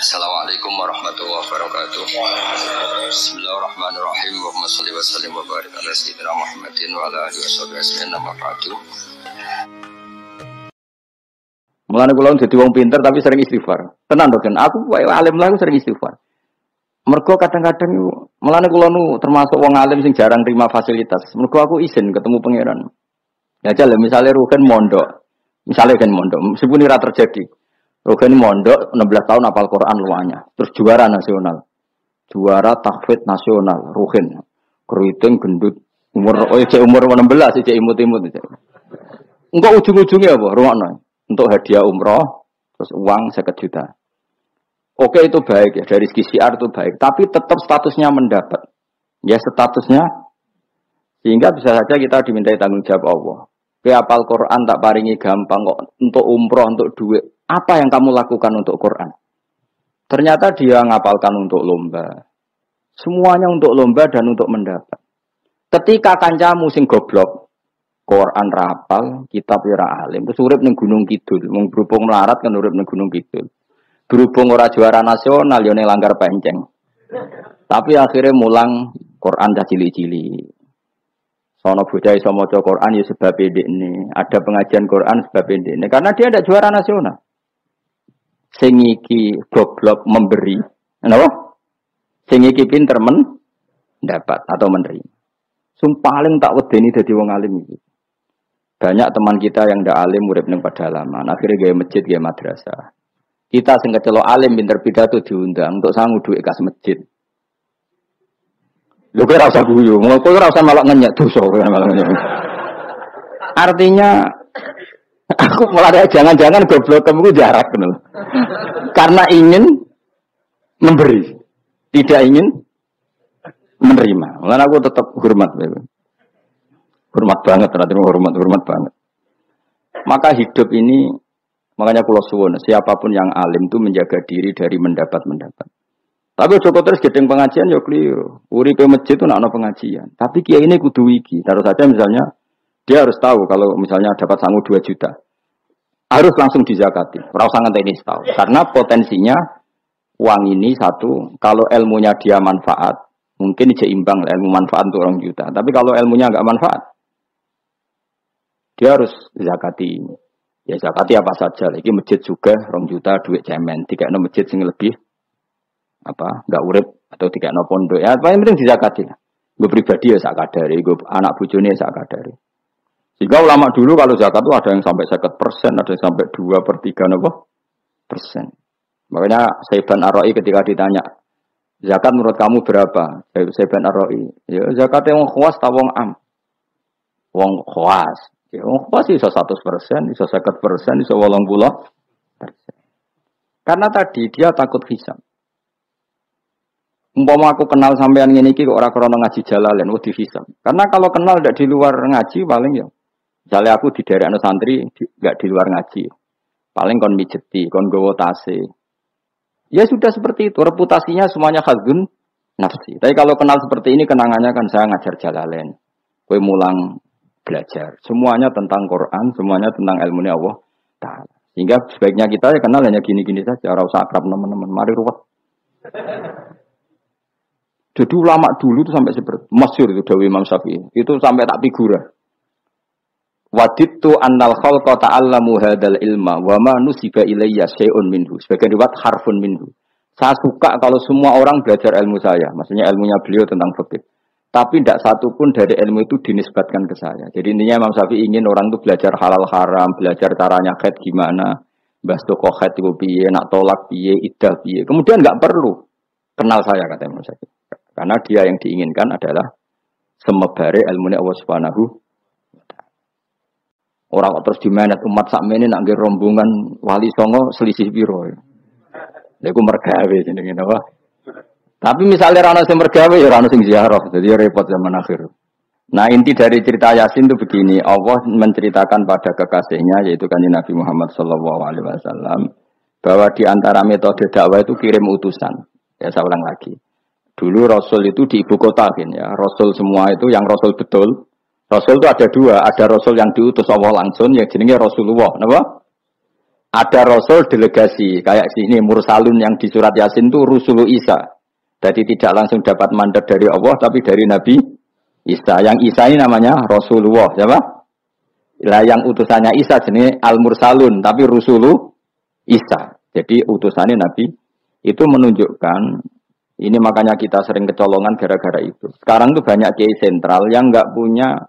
Assalamualaikum warahmatullahi wabarakatuh. Bismillahirrahmanirrahim. Allahumma shalli wa sallim wa barik ala sayyidina Muhammadin wa ala alihi washabihi ajmain. Amma ba'du. Mulane kula dadi wong pinter tapi sering istighfar. Tenan to, kan? Aku wae alim lah sering istighfar. Mergo kadang-kadang mulane kula nu termasuk wong alim sing jarang terima fasilitas. Mergo aku izin ketemu pangeran. Ya jale misale Rugen mondok. Misale kan mondok, meskipun ora terjadi. Rugen mondok 16 tahun hafal Quran luanya. Terus juara nasional. Juara tahfidz nasional Rugen. Keriting gendut umur 16, cek imut-imut. Engko ujung-ujungnya apa? Rungokno. Untuk hadiah umroh terus uang 50 juta. Oke, itu baik ya, dari segi syiar itu baik, tapi tetap statusnya mendapat. Ya statusnya sehingga bisa saja kita dimintai tanggung jawab Allah. Ke hafal Quran tak paringi gampang kok untuk umroh, untuk duit. Apa yang kamu lakukan untuk Quran? Ternyata dia ngapalkan untuk lomba. Semuanya untuk lomba dan untuk mendapat. Ketika kancamu sing goblok, Quran rapal, kitab ora alim, terus urip ning Gunung Kidul, wong berhubung melarat kan urip ning Gunung Kidul. Berhubung ora juara nasional yo ning Langgar Penceng. Tapi akhirnya mulang Quran dah cili-cili. Sono bocah iso maca Quran ya sebab ndekne. Ada pengajian Quran sebab ndekne karena dia ada juara nasional. Sing iki goblok memberi. Napa? Sing iki pinter mendapat atau menerima. Sing paling tak wedeni dadi wong alim iki. Banyak teman kita yang ndak alim urip ning pedalaman, akhirnya gawe masjid, gawe madrasah. Kita sing kecelok alim pinter pidato diundang untuk sangu duit kas masjid. Lho kok ora usah guyu, kok ora usah malah ngenyek dosa malah ngenyek. Artinya aku mulai jangan-jangan goblok kamu jarak bener. Karena ingin memberi, tidak ingin menerima. Mulane aku tetap hormat. Hormat banget, hormat banget. Maka hidup ini, makanya kula suwun, siapapun yang alim itu menjaga diri dari mendapat. Tapi Joko terus gedeng pengajian ya keliru. Uripe masjid itu nak ana pengajian. Tapi kiai ini kudu iki. Taruh saja misalnya dia harus tahu kalau misalnya dapat sangu 2 juta. Harus langsung dizakati. Ora usah ngenteni setahun. Karena potensinya uang ini satu, kalau ilmunya dia manfaat, mungkin seimbang ilmu manfaat untuk 2 juta. Tapi kalau ilmunya enggak manfaat, dia harus zakati. Ya zakati apa saja. Lagi masjid juga 2 juta duit cemen. Dikekno masjid sing lebih enggak urip atau dikekno pondok. Ya paling penting dizakati. Gue pribadi ya sak kadare, gue anak bojone sak kadare. Sehingga ulama dulu kalau zakat itu ada yang sampai 50%, ada yang sampai 2/3%. Makanya Saiban Ar-Ra'i ketika ditanya, zakat menurut kamu berapa? Saiban Ar-Ra'i, ya zakatnya wong khawas ta wong am? Wong khawas. Ya wong khawas iso 100%, iso 50%, iso 80%. Karena tadi dia takut hisab. Umpama aku kenal sampean ngene iki kok ora krana ngaji Jalalain wedi hisab. Karena kalau kenal ndak di luar ngaji paling ya misalnya aku di daerah santri nggak di luar ngaji. Paling kon mijeti, kon gowo tase. Ya sudah seperti itu, reputasinya semuanya khazun nafsi. Tapi kalau kenal seperti ini kenangannya kan saya ngajar Jalalain. Kowe mulang belajar. Semuanya tentang Quran, semuanya tentang ilmunya Allah Ta'ala. Sehingga sebaiknya kita ya kenal hanya gini-gini saja, ora usah akrab teman-teman. Mari ruwet. Jadi ulama dulu itu sampai seperti masyhur itu Dawi Imam Syafi'i. Itu sampai tak figura. Wadittu annal khalqa ta'allamu hadzal ilma wa ma nusiba ilayya syai'un minhu. Sebagian riwayat harfun minhu. Saya suka kalau semua orang belajar ilmu saya. Maksudnya ilmunya beliau tentang fikih. Tapi tidak satu pun dari ilmu itu dinisbatkan ke saya. Jadi intinya Imam Syafi'i ingin orang itu belajar halal haram, belajar caranya haid gimana, bahas toko haid itu piye, nak tolak piye, iddah piye. Kemudian enggak perlu kenal saya kata Imam Syafi'i. Karena dia yang diinginkan adalah semebare ilmunya Allah Subhanahu wa ta'ala. Orang terus dimenet umat sakmene nak nggih rombongan wali songo selisih piro. Lha iku mergawe jenenge napa? Tapi misalnya ra ono sing mergawe ya ora ono sing ziarah, jadi repot zaman akhir. Nah, inti dari cerita Yasin itu begini, Allah menceritakan pada kekasihnya yaitu Kanjeng Nabi Muhammad sallallahu alaihi wasallam bahwa di antara metode dakwah itu kirim utusan. Ya saya ulang lagi. Dulu Rasul itu di ibu kota kan ya. Rasul semua itu yang Rasul betul. Rasul itu ada 2. Ada Rasul yang diutus Allah langsung yang jenenge Rasulullah. Napa? Ada rasul delegasi kayak sini mursalun yang di surat Yasin itu rusulu Isa. Jadi tidak langsung dapat mandat dari Allah tapi dari Nabi Isa. Yang Isa ini namanya Rasulullah, siapa? Lah yang utusannya Isa jenis al-mursalun tapi rusulu Isa. Jadi utusannya Nabi itu menunjukkan ini makanya kita sering kecolongan gara-gara itu. Sekarang tuh banyak kiai sentral yang nggak punya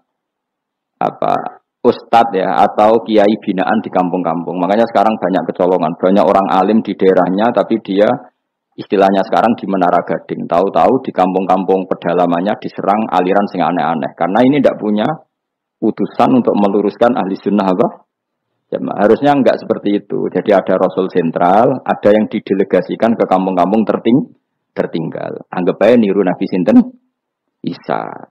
ustadz ya atau kiai binaan di kampung-kampung. Makanya sekarang banyak kecolongan, banyak orang alim di daerahnya tapi dia istilahnya sekarang di Menara Gading. Tahu-tahu di kampung-kampung pedalamannya diserang aliran sing aneh-aneh. Karena ini tidak punya utusan untuk meluruskan ahli sunnah apa? Ya, harusnya enggak seperti itu. Jadi ada rasul sentral, ada yang didelegasikan ke kampung-kampung tertinggal. Anggap aja niru Nabi Sinten Isa.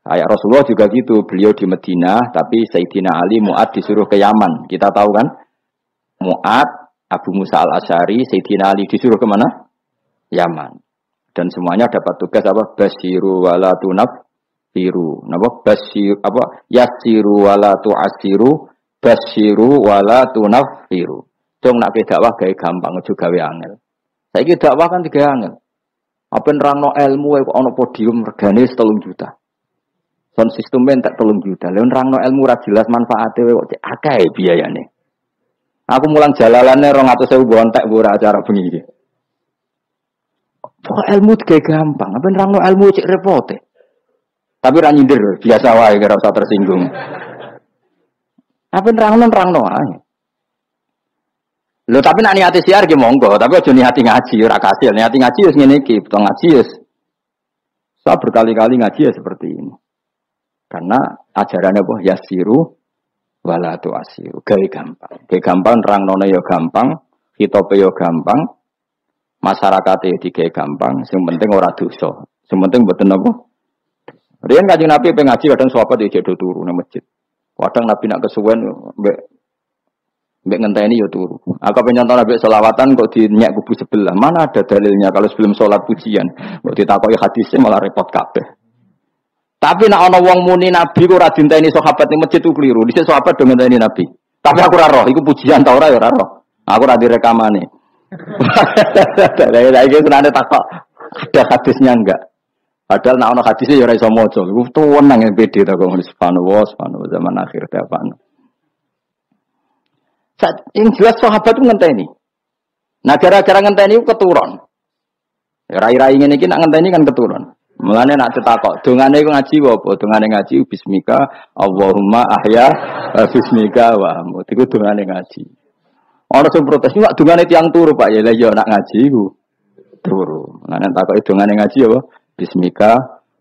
Kayak Rasulullah juga gitu. Beliau di Madinah, tapi Sayyidina Ali Mu'ad disuruh ke Yaman. Kita tahu kan? Mu'ad, Abu Musa al-Asy'ari, Sayyidina Ali disuruh ke mana? Yaman. Dan semuanya dapat tugas apa? Basyiru wala tunaffiru. Napa? Basyiru apa? Yassiru wala tu'assiru, basyiru wala tunaffiru. Dong nak dakwah gawe gampang aja gawe angel. Saiki dakwah kan digawe angel. Apa nerangno ilmu kok ana podium regane 3 juta. Son sistemnya tak 3 juta. Lha nerangno ilmu ra jelas manfaate kok cek akeh biayane. Aku mulang jalalane 200.000 bontek ora acara bengi iki. Kok ilmu digawe gampang, apa nerangno ilmu cek repote. Tapi ra nyindir, biasa wae ora usah tersinggung. Apa nerangno ae. Lho tapi nak niati siar ki monggo, tapi aja niati ngaji ora kasil. Niati ngaji wis ngene iki, butuh ngaji wis. Saya berkali-kali ngaji ya seperti ini. Karena ajarannya apa? Yasiru wala tu'asiru. Gawe gampang. Gawe gampang nerangnone ya gampang, khitobe ya gampang, masyarakate digawe gampang, sing penting ora dosa. Sing penting mboten apa? Riyen Kanjeng Nabi pengaji kadang sahabat ya jedo turu nang masjid. Kadang Nabi nak kesuwen mbek ngenteni ya turu. Aku pengen nyontoh Nabi selawatan kok dinyak kubu sebelah. Mana ada dalilnya kalau sebelum sholat pujian. Kok ditakoki hadisnya malah repot kabeh. Tapi nak ana wong muni Nabi kok ora dinteni sahabat ning masjid itu keliru. Dhisik sahabat do ngenteni Nabi. Tapi aku ora roh, iku pujian ta ora ya ora roh. Aku ora direkamane. Lah iki senane takok ada hadisnya enggak? Padahal nak ana hadisnya ya ora iso maca. Iku tuwenang PD ta kok subhanallah zaman akhir ta apa. Yang jelas sahabat itu ngenteni. Nah gara-gara ngenteni itu keturun. Rai-rai ngene iki nak ngenteni kan keturun. Mulane nak cetakok, dongane iku ngaji apa? Dongane ngaji bismika Allahumma ahya bismika wa amut. Iku dongane ngaji. Ana sing protes, "Wak dongane tiyang turu, Pak." Ya lha ya nak ngaji iku turu. Mulane takoki dongane ngaji apa? Bismika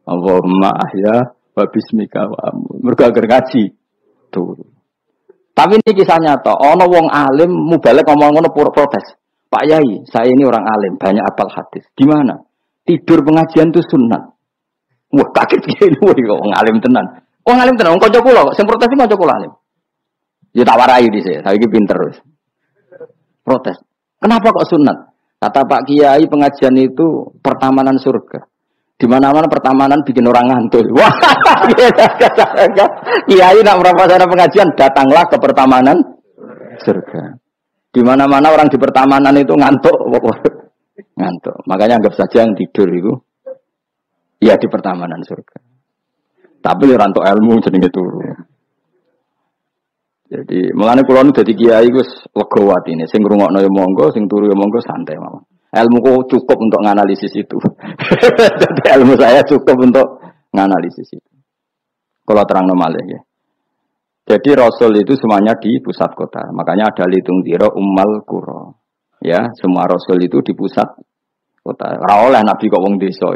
Allahumma ahya wa bismika wa amut. Mergo agar ngaji turu. Tapi ini kisah nyata, ono wong alim mubalek ngomong ngono protes. Pak Yai, saya ini orang alim, banyak apal hadis. Gimana? Tidur pengajian itu sunat. Wah, kaget gini, wong alim tenan. Wong alim tenan, wong kanca kula, sing protes iki kanca kula alim. Ya tak warai dhisik, saiki pinter wis. Protes. Kenapa kok sunat? Kata Pak Kiai, pengajian itu pertamanan surga. Di mana-mana pertamanan bikin orang ngantuk. Wah, Kiai nak merapasan pengajian, datanglah ke pertamanan surga. Di mana-mana orang di pertamanan itu ngantuk, ngantuk. Makanya anggap saja yang tidur itu, ya di pertamanan surga. Tapi rantuk ilmu jenenge turu. Jadi mulane kula nu dadi kiai wis lega atine, sing ngrungokno ya monggo, sing turu ya monggo santai mawon. Ilmuku cukup untuk menganalisis itu. Jadi ilmu saya cukup untuk menganalisis itu. Kalau terang normal ya. Jadi Rasul itu semuanya di pusat kota. Makanya ada litung diro ummal qura. Ya, semua Rasul itu di pusat kota. Ora oleh Nabi kok wong desa.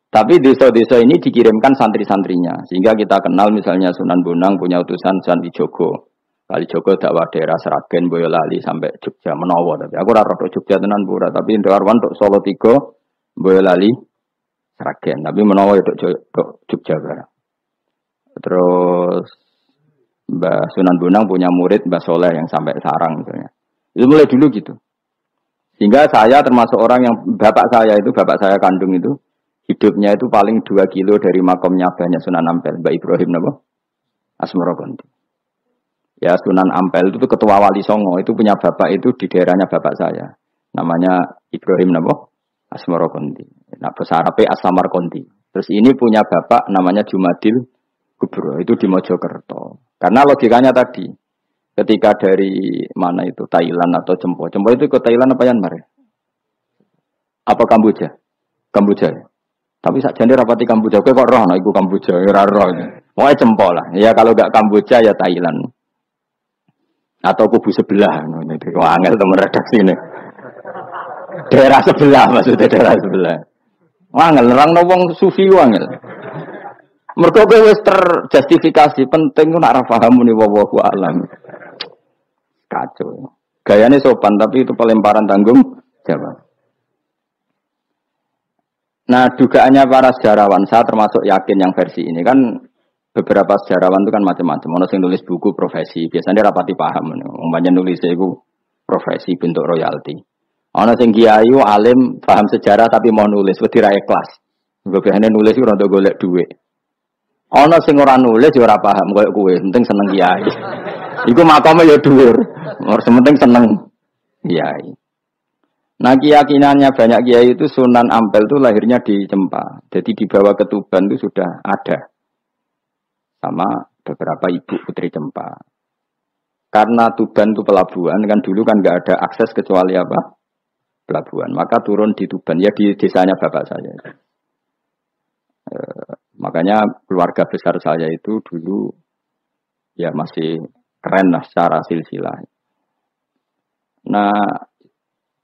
Tapi desa-desa ini dikirimkan santri-santrinya. Sehingga kita kenal misalnya Sunan Bonang punya utusan Santi Jogo. Kalijogo dakwah daerah Seragen, Boyolali sampai Jogja menawa tapi aku ora rodok Jogja tenan pura tapi Ndarwan tok Solo 3 Boyolali Seragen tapi menawa ya tok Jogja barang. Terus Mbah Sunan Bonang punya murid Mbah Soleh yang sampai Sarang misalnya. Itu mulai dulu gitu. Sehingga saya termasuk orang yang bapak saya kandung itu hidupnya itu paling 2 kilo dari makomnya abahnya Sunan Ampel Mbah Ibrahim napa? Asmara Konti. Ya Sunan Ampel itu ketua Wali Songo, itu punya bapak itu di daerahnya bapak saya. Namanya Ibrahim napa? Asmarokonti. Nah, bahasa Arabnya Asamarkonti. Terus ini punya bapak namanya Jumadil Kubro, itu di Mojokerto. Karena logikanya tadi, ketika dari mana itu Thailand atau Jempo. Jempo itu ke Thailand apa Myanmar? Apa Kamboja? Kamboja ya. Tapi sakjane rapati Kamboja kok roh ana iku Kamboja ora roh. Pokoke Jempo lah. Ya kalau enggak Kamboja ya Thailand. Atau kubu sebelah ngono iki. Wah, angel temen redaksi ini. Daerah sebelah maksudnya daerah sebelah. Angel nerangno wong sufi angel. Mergo kowe wis terjustifikasi penting ku nak ra paham muni wallahu alam. Kacau. Gayane sopan tapi itu pelemparan tanggung jawab. Nah, dugaannya para sejarawan, saya termasuk yakin yang versi ini kan beberapa sejarawan itu kan macam-macam. Ono sing nulis buku profesi, biasanya rapati paham. Umpamanya nulis itu profesi bentuk royalti. Ono sing kiai alim paham sejarah tapi mau nulis wedi ra ikhlas. Gue biasanya nulis itu rada golek duit. Ono sing ora nulis ya ora paham koyo kowe, penting seneng kiai. Iku makame ya dhuwur. Ora penting seneng kiai. Nah keyakinannya banyak kiai itu Sunan Ampel itu lahirnya di Cempa. Jadi di bawah Ketuban itu sudah ada. Sama beberapa ibu putri Cempa. Karena Tuban itu pelabuhan, kan dulu kan nggak ada akses kecuali apa? Pelabuhan. Maka turun di Tuban, ya di desanya bapak saya. Makanya keluarga besar saya itu dulu ya masih keren lah secara silsilah. Nah,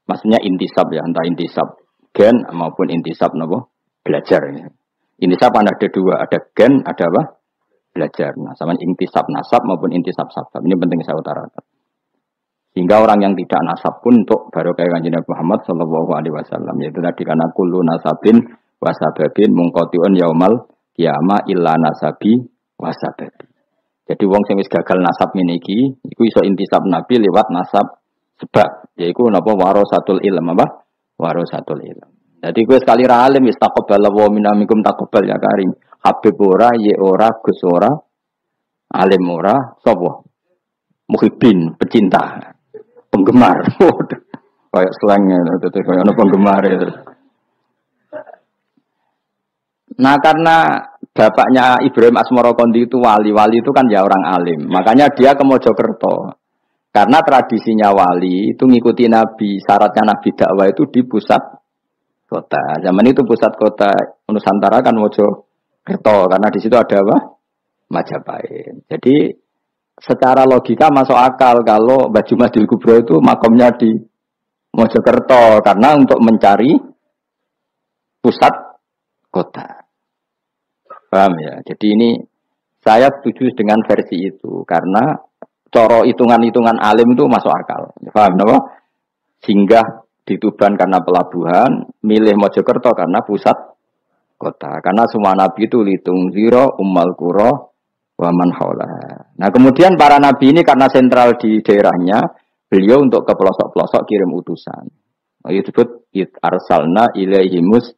maksudnya intisab ya, entah intisab gen maupun intisab nopo belajar. Intisab ada dua, ada gen, ada apa? Belajar. Nah, sama intisab nasab maupun intisab sabab. Ini penting saya utarakan. Sehingga orang yang tidak nasab pun untuk baru kayak Kanjeng Nabi Muhammad sallallahu alaihi wasallam, yaitu tadi karena kullu nasabin wasababin mungqatiun yaumal qiyamah illa nasabi wasababi. Jadi wong sing wis gagal nasab ngene iki iku iso intisab Nabi lewat nasab sebab yaiku napa warasatul ilm apa? Warasatul ilm. Jadi kowe sekali ra alim wis taqabbalallahu minamikum taqabbal ya karim. Habib ora, ye ora, Gus ora, alim ora, sapa? Muhibbin, pecinta, penggemar. Kayak slangnya itu kayak ana penggemar itu. Nah karena bapaknya Ibrahim Asmarokondi itu wali itu kan ya orang alim. Makanya dia ke Mojokerto. Karena tradisinya wali itu ngikuti Nabi, syaratnya Nabi dakwah itu di pusat kota. Zaman itu pusat kota Nusantara kan Mojokerto, karena di situ ada apa? Majapahit. Jadi secara logika masuk akal kalau Mbah Jumadil Kubro itu makomnya di Mojokerto karena untuk mencari pusat kota. Paham ya? Jadi ini saya setuju dengan versi itu karena coro hitungan-hitungan alim itu masuk akal. Paham napa? Singgah di Tuban karena pelabuhan, milih Mojokerto karena pusat kota. Karena semua nabi itu litung ziro ummal qura wa man haula. Nah, kemudian para nabi ini karena sentral di daerahnya, beliau untuk ke pelosok-pelosok kirim utusan. Itu disebut arsalna ilaihimus.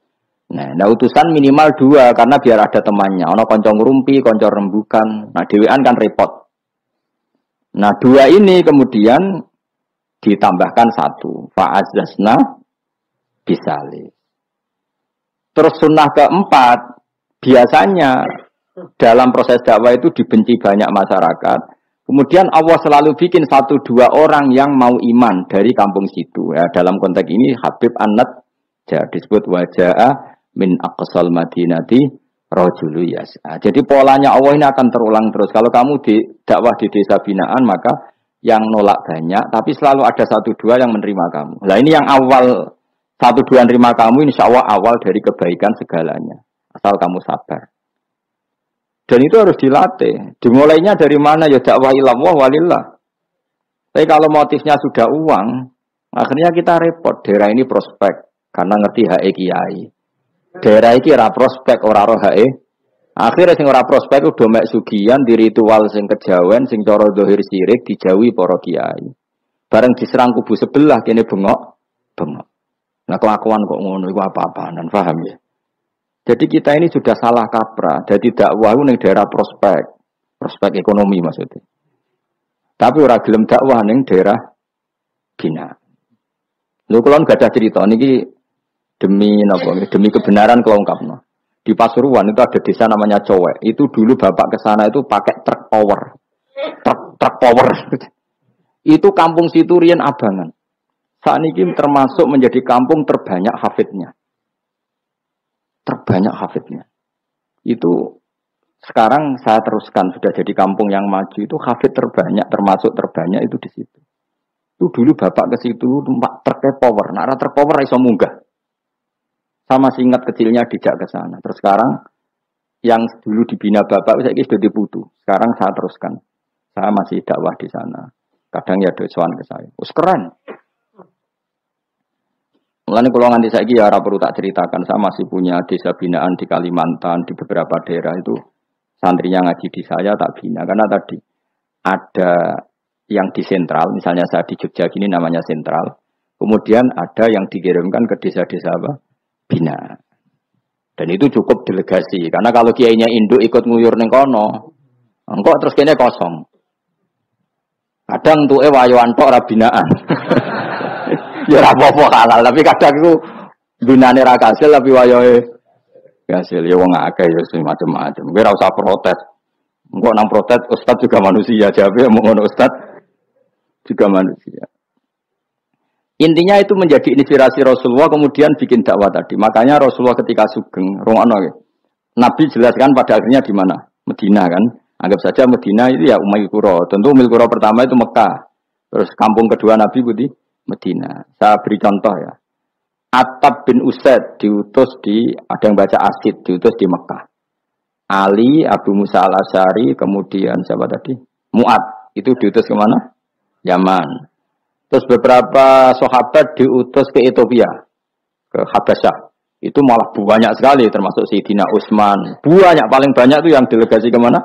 Nah, utusan minimal 2 karena biar ada temannya. Ono konco ngrumpi, konco rembukan. Nah, dhewean kan repot. Nah, 2 ini kemudian ditambahkan 1. Fa'azzasna bisali. Terus sunnah keempat, biasanya dalam proses dakwah itu dibenci banyak masyarakat. Kemudian Allah selalu bikin 1-2 orang yang mau iman dari kampung situ. Ya, dalam konteks ini Habib An-Nat disebut wajah min aqsal madinati rajulu yas'a. Jadi polanya Allah ini akan terulang terus. Kalau kamu di dakwah di desa binaan maka yang nolak banyak, tapi selalu ada 1-2 yang menerima kamu. Nah ini yang awal 1-2 menerima kamu, insya Allah awal dari kebaikan segalanya. Asal kamu sabar. Dan itu harus dilatih. Dimulainya dari mana? Ya dakwah ilallah walillah. Tapi kalau motifnya sudah uang, akhirnya kita repot. Daerah ini prospek karena ngerti HE kiai. Daerah iki ora prospek ora roh HE. Akhire sing ora prospek udah mek sugihan di ritual sing kejawen sing cara zahir sirik dijauhi para kiai. Bareng diserang kubu sebelah kene bengok. Nah kelakuan kok ngono iku apa-apaan, paham ya? Jadi kita ini sudah salah kaprah. Jadi dakwah ning daerah prospek ekonomi maksudnya. Tapi ora gelem dakwah ning daerah Bina. Lho kula gak ada cerita niki demi napa? Demi kebenaran kula ungkapno. Di Pasuruan itu ada desa namanya Cowek. Itu dulu bapak ke sana itu pakai truk power. Truk power. Itu kampung situ riyen abangan. Saat ini termasuk menjadi kampung terbanyak hafidnya. Terbanyak hafidnya. Itu sekarang saya teruskan sudah jadi kampung yang maju itu hafid terbanyak termasuk terbanyak itu di situ. Itu dulu bapak ke situ numpak truk power. Nah, truk power iso munggah. Sama ingat kecilnya dijak ke sana. Terus sekarang yang dulu dibina bapak saya sudah diputu. Sekarang saya teruskan. Saya masih dakwah di sana. Kadang ya dosoan ke saya. Keren. Mulane kalau nganti saiki ya ora perlu tak ceritakan. Saya masih punya desa binaan di Kalimantan, di beberapa daerah itu santrinya ngaji di saya tak bina. Karena tadi ada yang di sentral, misalnya saya di Jogja gini namanya sentral. Kemudian ada yang dikirimkan ke desa-desa apa? Bina. Dan itu cukup delegasi. Karena kalau kiainya induk ikut nguyur ning kono, engko terus kene kosong. Kadang tuke wayoan tok ora binaan. Ya ora apa-apa halal, tapi kadang itu binane ra kasil tapi wayohe kasil. Ya wong akeh ya macam-macam. Kowe ora usah protes. Engko nang protes ustaz juga manusia, jawabe mau ngono ustaz juga manusia. Intinya itu menjadi inspirasi Rasulullah kemudian bikin dakwah tadi. Makanya Rasulullah ketika sugeng, Nabi jelaskan pada akhirnya di mana? Medina kan. Anggap saja Medina itu ya Umayyah Qura. Tentu Umayyah Qura pertama itu Mekah. Terus kampung kedua Nabi itu di Medina. Saya beri contoh ya. Attab bin Usaid diutus di, ada yang baca Asid, diutus di Mekah. Ali, Abu Musa al-Asy'ari, kemudian siapa tadi? Mu'ad. Itu diutus kemana? Yaman. Terus beberapa sahabat diutus ke Ethiopia, ke Habasyah. Itu malah banyak sekali, termasuk Sayyidina Utsman. Banyak, paling banyak itu yang delegasi kemana?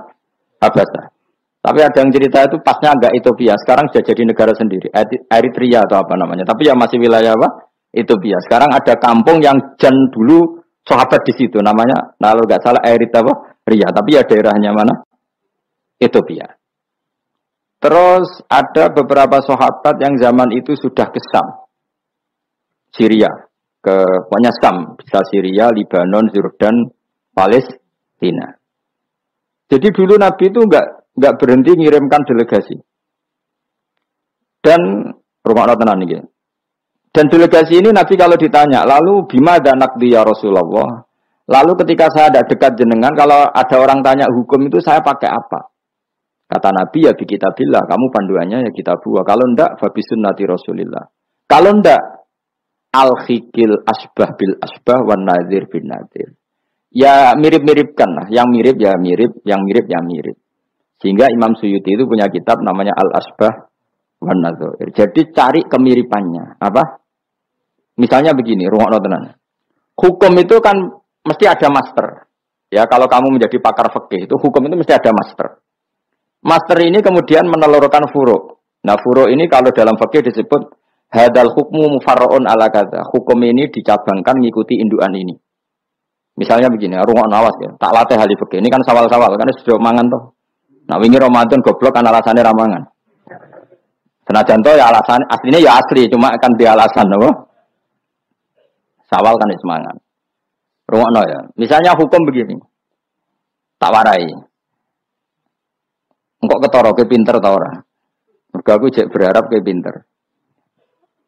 Habasyah. Tapi ada yang cerita itu pasnya agak Ethiopia. Sekarang sudah jadi negara sendiri. Eritrea atau apa namanya. Tapi ya masih wilayah apa? Ethiopia. Sekarang ada kampung yang jan dulu sahabat di situ. Namanya, kalau nggak salah Eritrea. Tapi ya daerahnya mana? Ethiopia. Terus ada beberapa sahabat yang zaman itu sudah ke Syam, Syria, ke pokoknya Syam, bisa Syria, Libanon, Jordan, Palestina. Jadi dulu Nabi itu enggak berhenti ngirimkan delegasi. Dan rumah tenan ini. Dan delegasi ini Nabi kalau ditanya, lalu bima dan nakdi ya Rasulullah. Lalu ketika saya ada dekat jenengan, kalau ada orang tanya hukum itu saya pakai apa? Kata Nabi ya bi kitabillah, kamu panduannya ya kitabullah. Kalau ndak fabi sunnati Rasulillah. Kalau ndak al-khikil asbah bil asbah wan nadhir bin nadhir. Ya mirip-miripkan lah, yang mirip ya mirip, yang mirip ya mirip. Sehingga Imam Suyuti itu punya kitab namanya Al-Asbah wan Nadhir. Jadi cari kemiripannya. Apa? Misalnya begini, rungokno tenan. Hukum itu kan mesti ada master. Ya kalau kamu menjadi pakar fikih itu hukum itu mesti ada master. Master ini kemudian menelurkan furu'. Nah furu' ini kalau dalam fikih disebut hadal hukmu mufarra'un ala kadza. Hukum ini dicabangkan mengikuti indukan ini. Misalnya begini, rungokno awas ya. Tak latih ahli fikih. Ini kan sawal-sawal kan sudah mangan toh. Nah wingi Ramadan goblok kan alasannya ramangan. Senajan toh ya alasan aslinya ya asli, cuma akan di alasan loh. Sawal kan semangat. Rungokno ya. Misalnya hukum begini. Tak warai. Engkok ketara ke pinter ta ora? Mergo aku jek berharap ke pinter.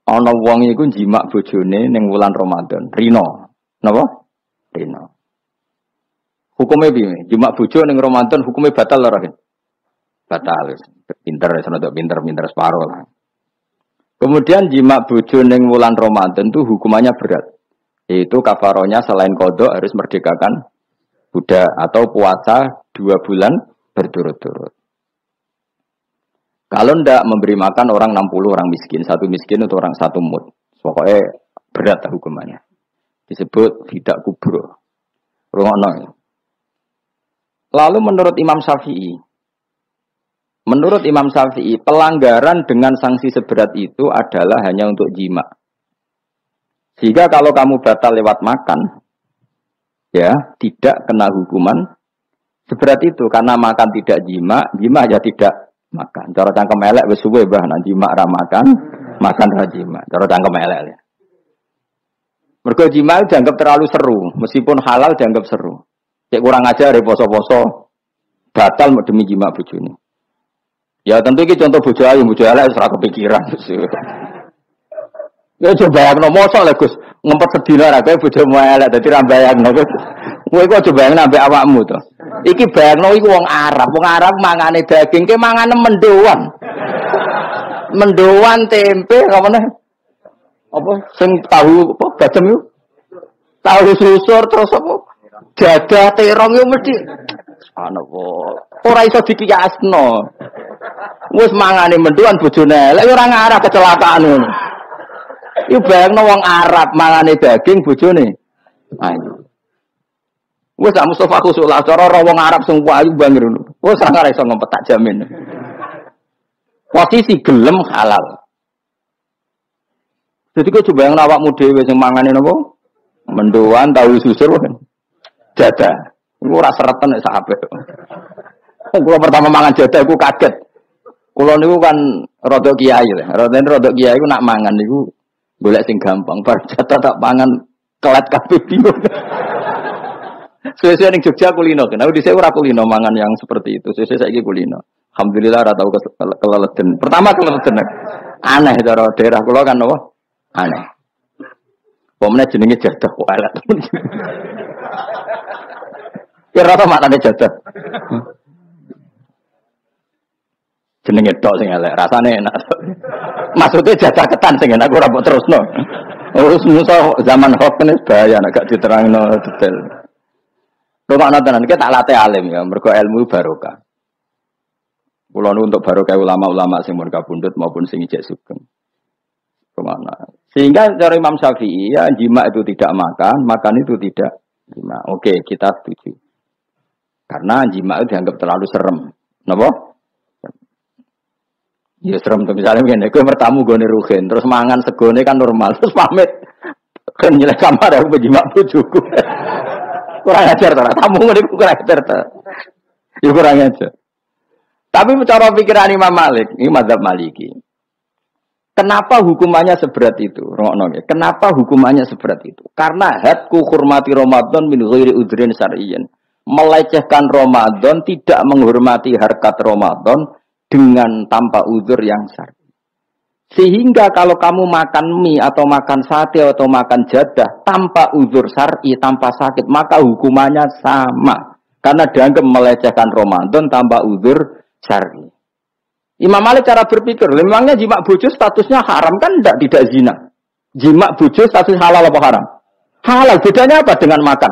Ana wong iku njimak bojone ning wulan Ramadan, rino. Napa? Rino. Hukume piye? Njimak bojo ning Ramadan hukume batal ora? Batal. Pinter senodok pinter separo lah. Kemudian njimak bojo ning wulan Ramadan itu hukumannya berat. Yaitu kafaronya selain qada harus merdekakan budak atau puasa 2 bulan berturut-turut. Kalau ndak memberi makan orang 60 orang miskin, satu miskin untuk orang satu mud. Pokoknya berat hukumannya. Disebut tidak kubro. Rungokno. Lalu menurut Imam Syafi'i, pelanggaran dengan sanksi seberat itu adalah hanya untuk jima. Sehingga kalau kamu batal lewat makan, ya tidak kena hukuman seberat itu karena makan tidak jima, jima ya tidak makan. Cara cangkem elek wis suwe bah nanti mak ra makan, makan ra jima. Cara cangkem elek ya. Mergo jima dianggap terlalu seru, meskipun halal dianggap seru. Cek kurang ajar poso-poso batal demi jima bojone. Ya tentu iki contoh bojo ayu, bojo elek wis ora kepikiran. Ya coba bayangno mosok lho Gus, ngempet sedina ra kowe bojomu elek dadi ra bayangno. Kowe kok coba bayangno ambek awakmu to. Iki bayangno iku wong Arab mangane daging ke mangane mendoan. Mendoan tempe apa meneh? Apa sing tahu apa bacem yo? Tahu susur terus apa? Jadah terong yo mesti subhanallah. Ora iso dikiasno. Wis mangane mendoan bojone elek ora ngarah kecelakaan ngono. Iku bayangno wong Arab mangane daging bojone. Ayo. Wes gak Mustafa khusuk lah cara wong Arab sing ayu bangir ngono. Wes ora iso ngempet tak jamin. Posisi gelem halal. Jadi kok coba yang awakmu dhewe sing mangane napa? Mendoan tahu susur kan. Jadah. Iku ora sereten nek sak apik. Kula pertama mangan jadah iku kaget. Kula niku kan rada kiai lho. Rada kiai iku nak mangan niku golek sing gampang. Bar jadah tak pangan kelet kabeh bingung. Sesuai ning Jogja kulino kan. Aku dhisik ora kulino mangan yang seperti itu. Sesuai saiki kulino. Alhamdulillah ora tau keleleden. Pertama keleleden. Aneh cara daerah kula kan apa? Aneh. Pomene jenenge jadah kok elek. Ya rata maknane jadah. Jenenge tok sing elek, rasane enak. Maksudnya jadah ketan sing enak ora mbok terusno. Urus musuh zaman hoax kan bahaya nek gak diterangno detail. Rungokno tenan iki tak latih alim ya, mergo ilmu barokah. Kula untuk barokah ulama-ulama sing mun kabundut maupun sing ijek sugeng. Kemana? Sehingga cara Imam Syafi'i ya jima itu tidak makan itu tidak jima. Oke, kita setuju. Karena jima itu dianggap terlalu serem. Napa? Ya serem tuh misalnya ngene, kowe bertamu gone rugen, terus mangan segone kan normal, terus pamit. Kan nyelek kamar aku jima bojoku. Kurang ajar ta, tamu ngene kurang ajar ta. Ya kurang ajar. Tapi cara pikiran Imam Malik, ini mazhab Maliki. Kenapa hukumannya seberat itu? Kenapa hukumannya seberat itu? Karena hadku hurmati Ramadan min ghairi udhrin syar'iyyin. Melecehkan Ramadan, tidak menghormati harkat Ramadan dengan tanpa udzur yang syar'i. Sehingga kalau kamu makan mie atau makan sate atau makan jadah tanpa udzur syar'i, tanpa sakit, maka hukumannya sama. Karena dianggap melecehkan Ramadan tanpa udzur syar'i. Imam Malik cara berpikir, memangnya jima bojo statusnya haram kan tidak zina. Jima bojo status halal apa haram? Halal, bedanya apa dengan makan?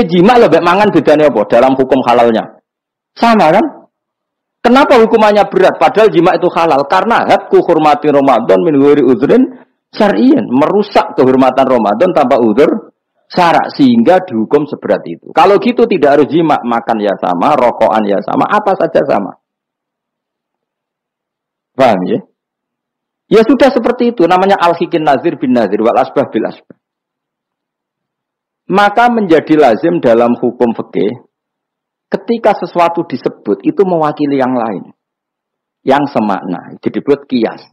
Jima lebih mangan bedanya apa dalam hukum halalnya? Sama kan? Kenapa hukumannya berat padahal jima itu halal? Karena hadku hurmati Ramadan min ghairi udzrin syar'iyyin, merusak kehormatan Ramadan tanpa udzur syarak sehingga dihukum seberat itu. Kalau gitu tidak harus jima, makan ya sama, rokokan ya sama, apa saja sama. Paham ya? Ya sudah seperti itu, namanya al-hikin nazir bin nazir wal asbah bil asbah. Maka menjadi lazim dalam hukum fikih ketika sesuatu disebut itu mewakili yang lain. Yang semakna, disebut kias.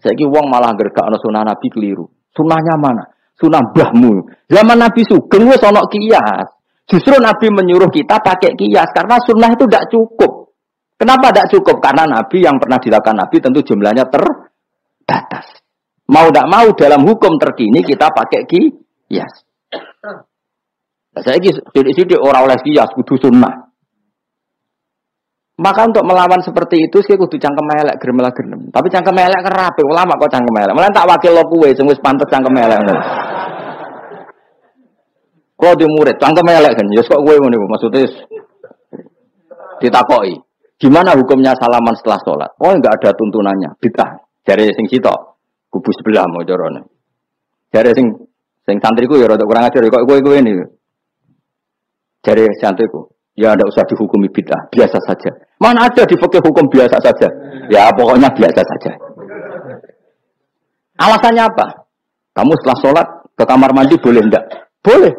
Saiki wong malah gergakno sunah Nabi keliru. Sunahnya mana? Sunah mbahmu. Zaman Nabi Sugeng wis ana kias. Justru Nabi menyuruh kita pakai kias karena sunnah itu tidak cukup. Kenapa tidak cukup? Karena Nabi yang pernah dilakukan Nabi tentu jumlahnya terbatas. Mau tidak mau dalam hukum terkini kita pakai kias. Saya sidik orang oleh kias kudu sunnah. Maka untuk melawan seperti itu saya kudu cangkem elek gerem. Tapi cangkem elek kerape ulama kok cangkem elek. Malah tak wakil lo kuwe sing wis pantes cangkem elek. Kok di murid cangkem elek kan? Ya kok kowe ngono maksudnya ditakoki. Gimana hukumnya salaman setelah sholat? Oh enggak ada tuntunannya, bid'ah. Jare sing sitok kubu sebelah mau carane. Jare sing santriku ya rada kurang ajar kok kowe ini. Jare santriku, ya ndak usah dihukumi bid'ah, biasa saja. Mana ada di fikih hukum biasa saja? Ya pokoknya biasa saja. Alasannya apa? Kamu setelah sholat ke kamar mandi boleh enggak? Boleh.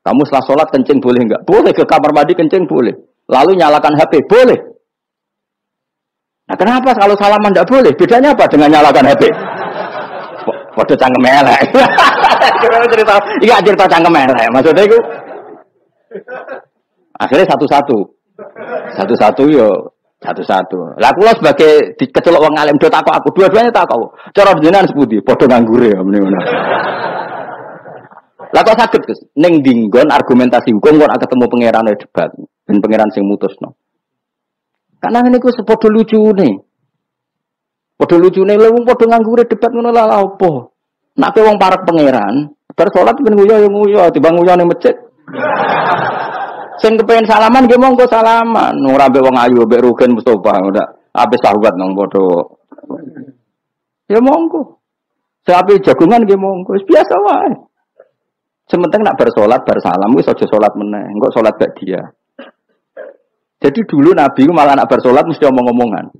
Kamu setelah sholat kencing boleh enggak? Boleh. Ke kamar mandi kencing boleh. Lalu nyalakan HP boleh. Nah kenapa kalau salaman tidak boleh? Bedanya apa dengan nyalakan HP? Waduh cangkem elek. Iya cerita cangkem elek. Maksudnya itu akhirnya satu-satu yo satu-satu. Lah kula sebagai kecelok wong alim do takok aku, dua-duanya takok. Cara jenengan sepundi? Padha nganggure ya meneh ngono. Lah kok saged Gus ning dinggon argumentasi hukum kok ketemu pangeran debat ben pangeran sing mutusno. Karena niku sepodo lucune. Padha lucune lha wong padha nganggure debat ngono lha opo? Nek kowe wong parek pangeran, bar salat ben nguyu ya nguyu, timbang nguyu ning masjid. Sing kepengin salaman nggih monggo salaman. Ora mbek wong ayu mbek Rugen Mustofa ndak habis sahabat nang padha. Ya monggo. Sapi jagungan nggih monggo, wis biasa wae. Sementing nak bar salat bar salam wis aja salat meneh, engko salat bak dia. Jadi dulu Nabi malah nak bar salat mesti omong-omongan.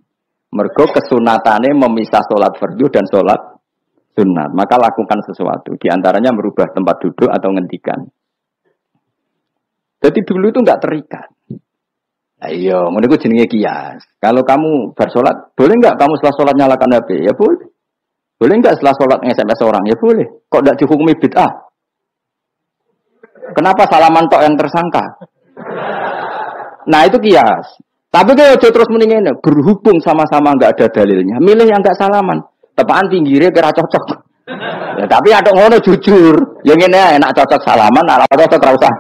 Mergo kesunatane memisah salat fardu dan salat sunat. Maka lakukan sesuatu. Di antaranya merubah tempat duduk atau ngendikan. Jadi dulu itu enggak terikat. Ayo, menurutku jenenge kias. Kalau kamu bersolat, boleh enggak kamu setelah sholat nyalakan HP? Ya boleh. Boleh enggak setelah sholat nge-SMS orang? Ya boleh. Kok enggak dihukumi bid'ah? Kenapa salaman tok yang tersangka? Nah itu kias. Tapi kalau terus mendingin, berhubung sama-sama enggak ada dalilnya, milih yang enggak salaman. Tepaan pinggirnya kira cocok. Ya, tapi ada ngono jujur. Yang ini enak cocok salaman, ala cocok ora usah.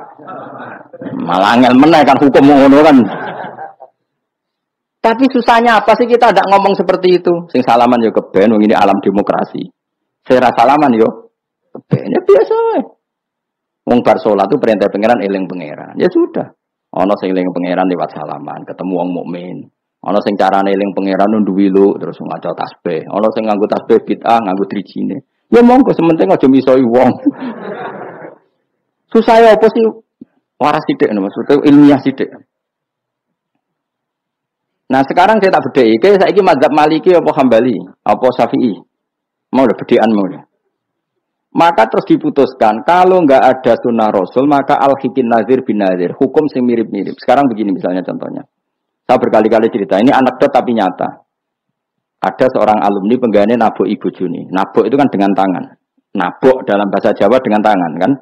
Malah angel meneh kan hukum ngono kan. Tapi susahnya apa sih kita tidak ngomong seperti itu? Sing salaman yo keben, wong ini alam demokrasi. Sing ra salaman yo keben ya biasa wae. Wong bar salat itu perintah pangeran eling pangeran. Ya sudah. Ana sing eling pangeran lewat salaman, ketemu wong mukmin. Ana sing carane eling pangeran nduwi lu terus ngaca tasbih. Ana sing nganggo tasbih bid'ah, nganggo drijine. Ya monggo sementing aja misoi wong. Susah ya apa sih? Waras sidik maksudnya ilmiah sidik. Nah sekarang saya tak bedai, saya ini mazhab Maliki apa Hambali, apa Syafi'i, mau udah bedean mau udah. Maka terus diputuskan kalau nggak ada sunnah Rasul maka al-hikin nazir bin nazir, hukum sing mirip-mirip. Sekarang begini misalnya contohnya, saya berkali-kali cerita, ini anekdot tapi nyata. Ada seorang alumni penggaweane nabok ibu Juni, nabok itu kan dengan tangan, nabok dalam bahasa Jawa dengan tangan kan.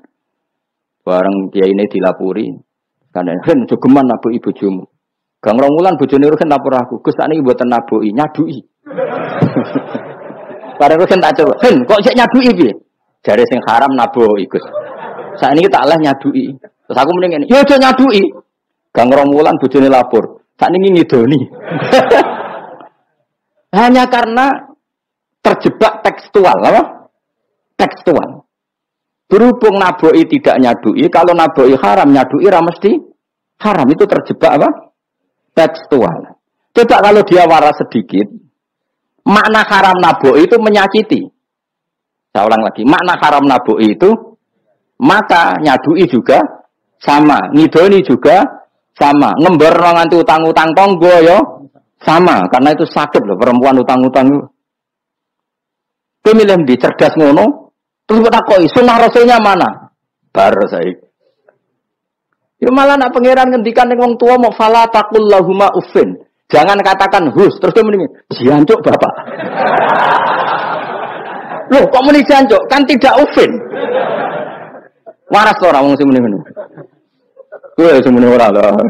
Bareng dia ini dilapuri, karena kan jogeman nabok ibu Jumu. Gang Rongulan bojone Ruhen lapor aku, Gus sakniki mboten naboki, nyadui. Bareng Ruhen tak coba, "Hen, kok sik nyadui piye?" Jare sing haram naboki, Gus. Sakniki tak leh nyadui. Terus aku mending ngene, "Ya aja nyadui." Gang Rongulan bojone lapor, sakniki ngidoni. Hanya karena terjebak tekstual, apa? Tekstual. Berhubung naboki tidak nyadui, kalau naboki haram nyadui ra mesti haram, itu terjebak apa? Tekstual. Coba kalau dia waras sedikit, makna haram naboki itu menyakiti. Saya ulang lagi, makna haram naboki itu maka nyadui juga sama, ngidoni juga sama, ngember nganti utang-utang tonggo yo sama, karena itu sakit loh perempuan utang-utang. Pemilih di cerdas ngono. Terus buat takoi, sunnah rasulnya mana? Bar saya. Ya malah nak pangeran ngendikan ning wong tua mau fala taqul lahuma uffin. Jangan katakan hus, terus dia mendingin, jancuk bapak. Loh, kok muni jancuk? Kan tidak uffin. Waras ora wong sing muni ngono. Kuwi sing muni ora lah.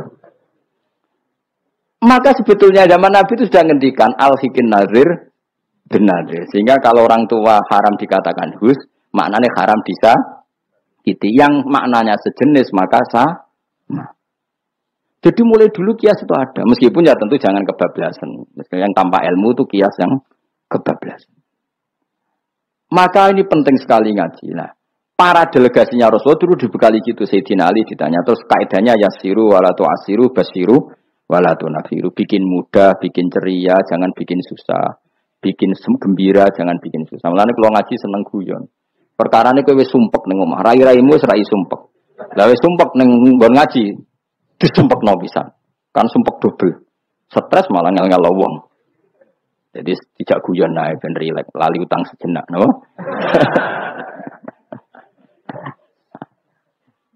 Maka sebetulnya zaman Nabi itu sudah ngendikan al-hikin nazir benar. Sehingga kalau orang tua haram dikatakan hus, maknanya haram bisa gitu. Yang maknanya sejenis maka sama. Jadi mulai dulu kias itu ada. Meskipun ya tentu jangan kebablasan. Meskipun yang tanpa ilmu itu kias yang kebablasan. Maka ini penting sekali ngaji. Nah, para delegasinya Rasulullah dulu dibekali gitu. Sayyidina Ali ditanya. Terus kaidahnya yasiru walatu asiru basiru walatu nafiru. Bikin mudah, bikin ceria, jangan bikin susah. Bikin gembira, jangan bikin susah. Mulane kalau ngaji seneng guyon. Perkara ini kowe wis sumpek ning omah, rai-raimu wis rai sumpek. Lah wis sumpek ning nggon ngaji, disumpekno pisan. Kan sumpek double. Stres malah ngel-ngel wong. Jadi tidak guyon nae ben rileks, lali utang sejenak, no.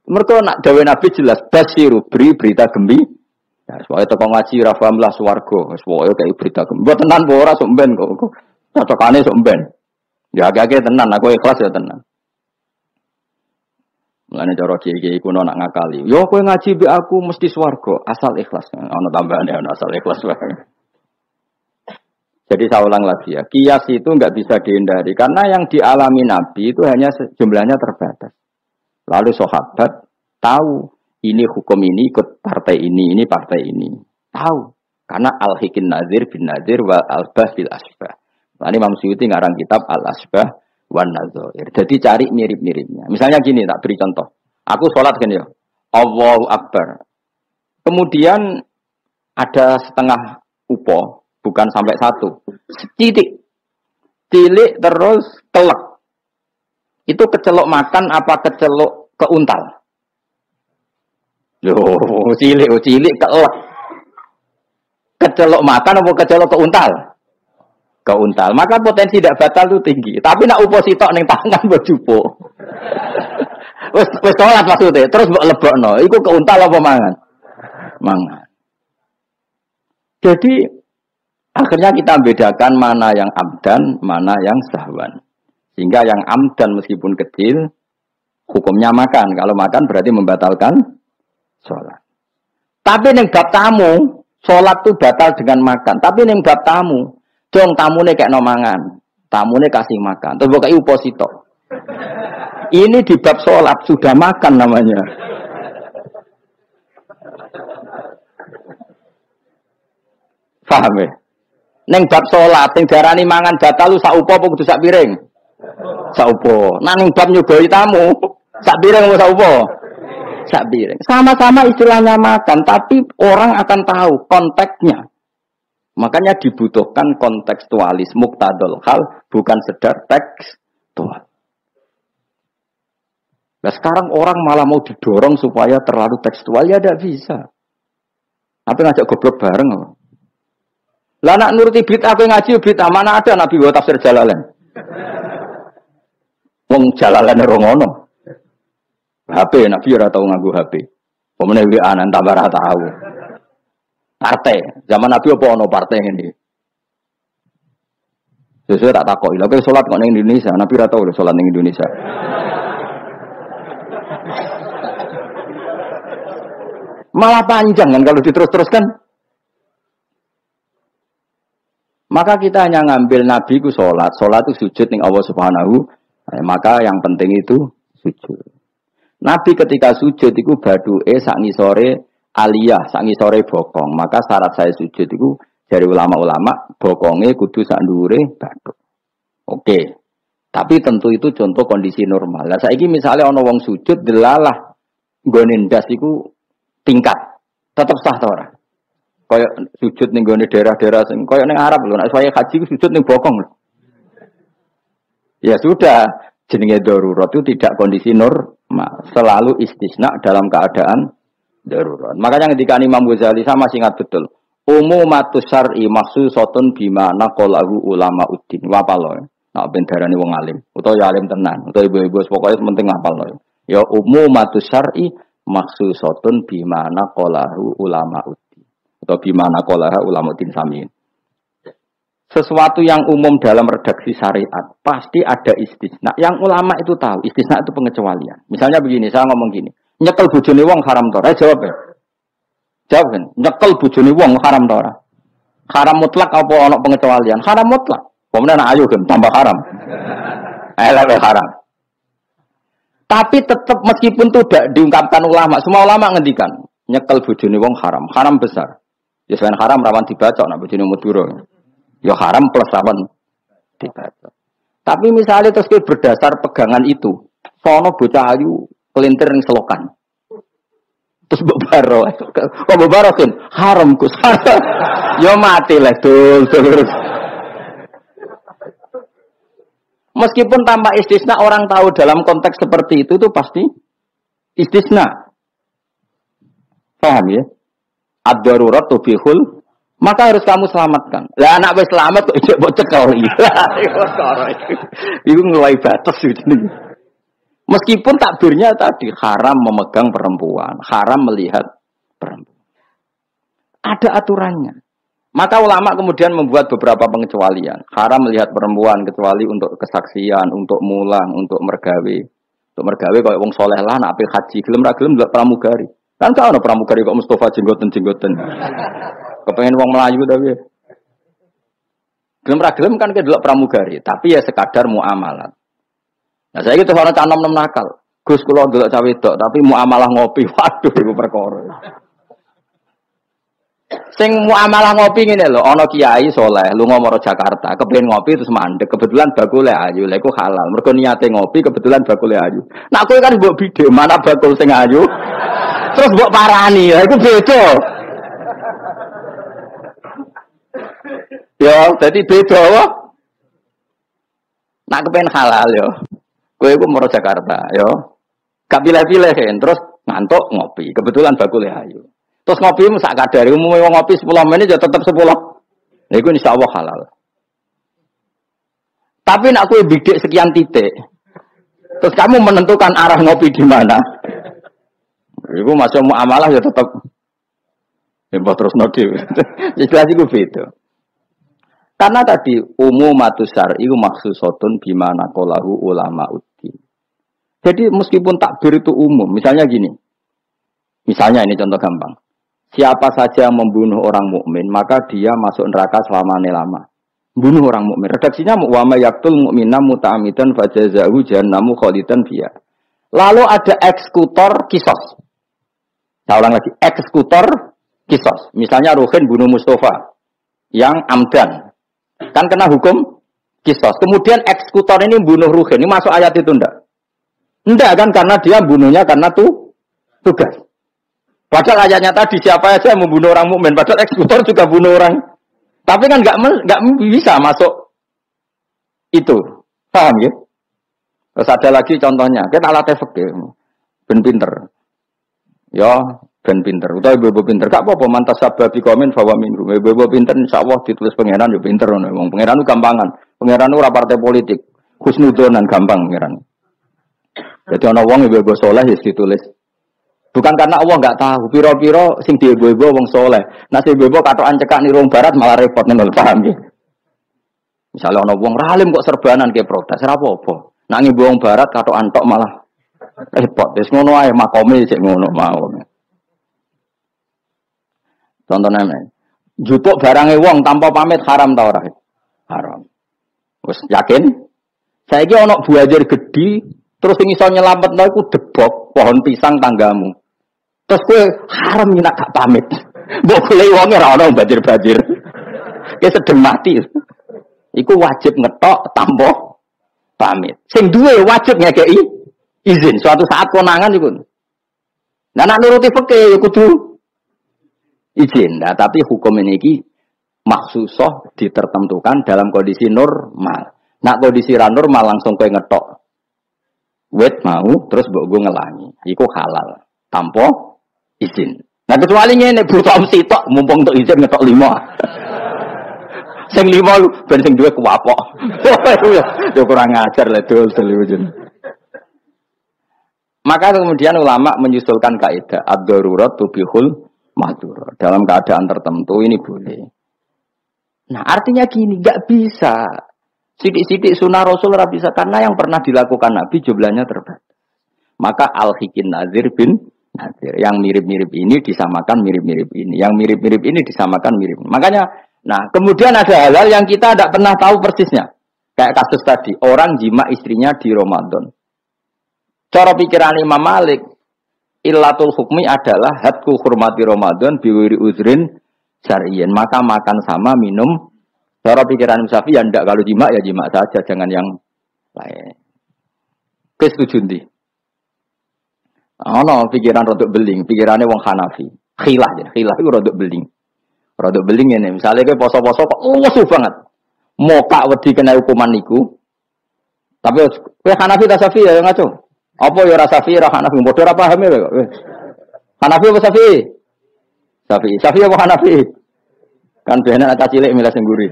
Mergo nak dawuh Nabi jelas basiru beri berita gembira. Soale teko ngaji ra paham lah swarga. Wis pokoke kayak berita. Mbok tenan apa ora sok mben kok. Cocokane sok mben. Ya agak-agak tenan aku ikhlas ya tenan. Mulane cara kiai-kiai kuno nak ngakali. Yo kowe ngaji mbek aku mesti swarga asal ikhlas. Ana tambahane ana asal ikhlas wae. Jadi saya ulang lagi ya, kias itu nggak bisa dihindari karena yang dialami Nabi itu hanya jumlahnya terbatas. Lalu sahabat tahu ini hukum ini ikut partai ini partai ini. Tahu karena al-hikin nazir bin nazir wal albah bil asbah. Nah, ini Imam Suyuti ngarang kitab al-asbah wan nazair. Jadi cari mirip-miripnya. Misalnya gini, tak beri contoh. Aku sholat kan ya, Allahu Akbar. Kemudian ada setengah upo, bukan sampai satu, titik, cilik terus kelek. Itu kecelok makan apa kecelok keuntal? Loh, cilik kelek. Kecelok makan apa kecelok keuntal? Keuntal. Maka potensi tidak batal itu tinggi. Tapi nak upo sitok ning tangan mbok jupo. Wis sholat maksudnya, terus mbok lebokno. Iku keuntal apa mangan? Mangan. Jadi akhirnya kita bedakan mana yang amdan, mana yang sahwan. Sehingga yang amdan meskipun kecil, hukumnya makan. Kalau makan berarti membatalkan sholat. Tapi ning bab tamu, sholat itu batal dengan makan. Tapi ning bab tamu, dong tamune kayak no mangan. Tamune kasih makan. Terus bukai uposito. Ini di bab sholat sudah makan namanya. Paham ya? Neng bab sholat, yang darani mangan batal lu saupo apa kudu sak piring? Saupo. Nah neng bab nyugoi tamu, sak piring apa saupo? Sak piring. Sama-sama istilahnya makan, tapi orang akan tahu konteksnya. Makanya dibutuhkan kontekstualis muktadul hal, bukan sekedar tekstual. Nah sekarang orang malah mau didorong supaya terlalu tekstual, ya tidak bisa. Tapi ngajak goblok bareng loh. Lah nak nuruti bid'ah kowe ngaji bid'ah mana ada Nabi wa tafsir Jalalain. Wong Jalalain ora ngono. HP Nabi ora tau nganggo HP. Pemene WA nang tambah ora tau. Partai, zaman Nabi apa ono partai ngene. Sesuai tak takoki. Lha kowe salat kok ning Indonesia, Nabi ora tau lho salat ning Indonesia. Malah panjang kan kalau diterus-teruskan. Maka kita hanya ngambil Nabi ku sholat itu sujud ning Allah Subhanahu. Maka yang penting itu sujud. Nabi ketika sujud itu baduke sak ngisore aliyah, sak ngisore bokong. Maka syarat saya sujud itu dari ulama-ulama bokonge kudu sak ndhuure badu. Oke. Tapi tentu itu contoh kondisi normal. Lah saiki misalnya ana wong sujud delalah nggone ndas iku tingkat. Tetep sah ta ora? Kayak sujud ning gone daerah-daerah sing kayak ning Arab lho, nek saya haji sujud ning bokong lho. Ya sudah, jenenge darurat itu tidak kondisi normal, selalu istisna dalam keadaan darurat. Makanya ketika Imam Ghazali sama masih ingat betul. Umumatus syar'i makhsusatun bima naqalahu ulama uddin. Wapalo. Nek ben darani wong alim, utawa ya alim tenan, utawa ibu-ibu pokoke penting ngapalno. Ya umumatus syar'i makhsusatun bima naqalahu ulama uddin. Atau gimana kolah ulamatin samin. Sesuatu yang umum dalam redaksi syariat pasti ada istisna. Yang ulama itu tahu istisna itu pengecualian. Misalnya begini, saya ngomong gini, nyekel bojone wong haram to ora? Jawab ya. Jawab kan, nyekel bojone wong haram to ora? Haram mutlak apa ana pengecualian? Haram mutlak. Kemudian ayo kan tambah haram. Haram. Tapi tetap meskipun itu tidak diungkapkan ulama, semua ulama ngendikan nyekel bojone wong haram, haram besar. Ya selain haram rawan dibaca nak bojone Madura. Ya haram plus rawan dibaca. Tapi misalnya terus berdasar pegangan itu, sono bocah ayu kelintir ning selokan. Terus bebaro. Kok bebaro kan haram Gus. Ya mati lah dul. Meskipun tanpa istisna orang tahu dalam konteks seperti itu pasti istisna. Paham ya? Ad-darurat tubihul, maka harus kamu selamatkan. Lah anak wis selamat kok ijek mbok cekel iki. Iku ngeluai batas itu. Meskipun takbirnya tadi haram memegang perempuan, haram melihat perempuan. Ada aturannya. Maka ulama kemudian membuat beberapa pengecualian. Haram melihat perempuan kecuali untuk kesaksian, untuk mulang, untuk mergawe. Untuk mergawe kalau wong soleh lah nak apik haji, gelem ra gelem ndelok pramugari. Kan kau ana pramugari kok Mustafa jenggoten-jenggoten. Kepengen wong Melayu tapi. Gelem ra gelem kan kedelok pramugari, tapi ya sekadar muamalah. Nah, saya gitu ana cah nom-nom nakal. Gus kula ndelok cah wedok tapi muamalah ngopi. Waduh iku perkara. Sing muamalah ngopi ngene lho, ana kiai saleh lunga maro Jakarta, kepengin ngopi terus mandek, kebetulan bakule ayu, lha iku halal. Mergo niate ngopi kebetulan bakule ayu. Nah kowe kan mbok bidhe mana bakul sing ayu. Terus mbok parani, lha iku beda. Ya, dadi beda wae. Nak kepengin halal yo. Kowe iku maro Jakarta, yo. Gak pilih-pilih kan, terus ngantuk ngopi, kebetulan bakule ayu. Terus ngopi sak kadar, umumnya wong ngopi 10 menit ya tetap 10. Nah itu insyaallah halal. Tapi nak kowe bidik sekian titik. Terus kamu menentukan arah ngopi di mana. Iku masuk muamalah ya tetap terus ngopi. Jelas iku beda. Karena tadi umumatus syar'i iku maksusatun bimana qalahu ulama uddin. Jadi meskipun takbir itu umum, misalnya gini. Misalnya ini contoh gampang. Siapa saja yang membunuh orang mukmin maka dia masuk neraka selama-lama. Bunuh orang mukmin. Redaksinya wa may yaqtul mu'mina muta'ammidan fajazahu jahannamu khalidan fiha. Lalu ada eksekutor kisos. Saya ulang lagi, eksekutor kisos. Misalnya Ruhin bunuh Mustafa yang amdan. Kan kena hukum kisos. Kemudian eksekutor ini bunuh Ruhin. Ini masuk ayat itu enggak? Enggak kan karena dia bunuhnya karena tugas. Padahal ayatnya tadi siapa aja yang membunuh orang mukmin, padahal eksekutor juga bunuh orang. Tapi kan nggak bisa masuk itu, paham ya? Terus ada lagi contohnya, kita alatnya fikih, ben pinter, ya ben pinter, atau ibu pinter, gak apa-apa mantas sababi komen bahwa minggu, ibu pinter, insya Allah ditulis pangeran, ya pinter, pangeran itu gampangan, pangeran itu partai politik, husnudonan gampang pangeran. Jadi orang wong ibu soleh ya ditulis. Bukan karena Allah nggak tahu, piro-piro sing diebo-ebo wong soleh. Nah si ibu katokan cekak nih wong barat malah repot nih, paham ya? Misalnya ono wong ralim kok serbanan kayak protes, apa-apa. Nangi wong barat katokan tok malah repot. Wis ngono ae makome cek ngono mau. Contohnya nih, jupuk barangnya wong tanpa pamit haram tau ora? Haram. Wis yakin? Saiki ono buajar gede, terus sing iso nyelametno iku debok pohon pisang tanggamu. Terus kowe haram nek gak pamit. Mbok golek wong ora ono banjir-banjir. Ki sedeng mati. Iku wajib ngetok tanpa pamit. Sing duwe wajib ngekeki izin. Suatu saat konangan iku. Nah nek nuruti fikih ya kudu izin. Nah tapi hukum ini iki maksusah ditertentukan dalam kondisi normal. Nak kondisi ra normal langsung kowe ngetok wet mau terus mbok go ngelangi. Iku halal tanpa izin. Nah kecuali ngene butuh opsi tok mumpung untuk izin ngetok 5. Sing 5 ben sing duwe kuwapok. Yo kurang ajar le dol telujun. Maka kemudian ulama menyusulkan kaidah ad-darurat tubihul mahdzur. Dalam keadaan tertentu ini boleh. Nah, artinya gini, enggak bisa. Sidik-sidik sunnah Rasul ora bisa karena yang pernah dilakukan Nabi jumlahnya terbatas. Maka al-hikin nazir bin nazir. Yang mirip-mirip ini disamakan mirip-mirip ini. Yang mirip-mirip ini disamakan mirip. Makanya, nah kemudian ada hal-hal yang kita tidak pernah tahu persisnya. Kayak kasus tadi, orang jima istrinya di Ramadan. Cara pikiran Imam Malik, illatul hukmi adalah hadku hurmati Ramadan biwiri uzrin syar'iyyin. Maka makan sama minum. Cara pikiran Syafi'i ya ndak, kalau jima ya jima saja, jangan yang lain. Kesetuju ndi? Ono pikiran rodok beling, pikirannya wong Hanafi. Khilah itu rodok beling. Rodok beling ini, misalnya kowe poso-poso kok luwes banget. Mokak wedi kena hukuman niku. Tapi kowe Hanafi ta Syafi'i ya ngaco. Apa ya ora Syafi'i ora Hanafi, padha ora paham ya kok. Hanafi apa Syafi'i? Syafi'i apa Hanafi? Kan benar atas cilik milah sengguri.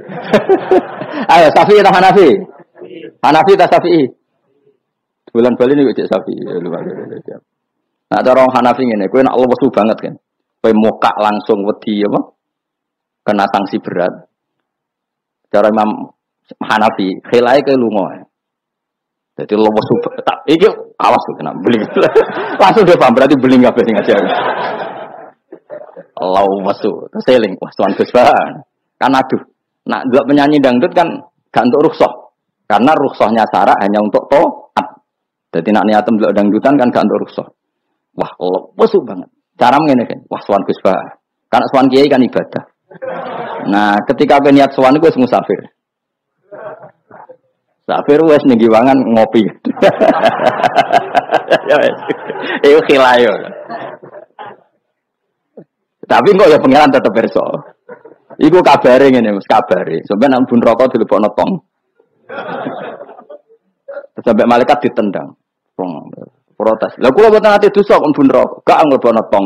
Ayo Syafi'i atau Hanafi? Hanafi atau Syafi'i? Bulan Bali ini cek Syafi'i. Nah ada orang Hanafi ini, kau nak lesu banget kan? Kau mokak langsung wedi apa? kena sanksi berat. Cara Imam Hanafi, khilai ke lunga. Jadi lo tak iki awas kena beling. Langsung dia paham berarti beling kabeh sing ngajar. Allah masuk, seling, wah tuan Gus kan aduh. Nak buat penyanyi dangdut kan gak untuk rukhsah. Karena rukhsahnya syarak hanya untuk taat. Jadi nak niatem buat dangdutan kan gak untuk rukhsah. Wah, Allah masuk banget. Cara ngene kan, wah tuan Gus karena tuan kiai kan ibadah. Nah, ketika aku niat sowan iku wis musafir. Musafir wis ning giwangan ngopi. Ya wis. Iku khilayo. Tapi kok ya pengeran tetep perso. Iku kabare ngene, Mas, kabare. Sampai nang bun rokok dilebokno tong. Sampai malaikat ditendang. Protes. Lah kula mboten ate dosa kok bun rokok, gak nglebokno tong.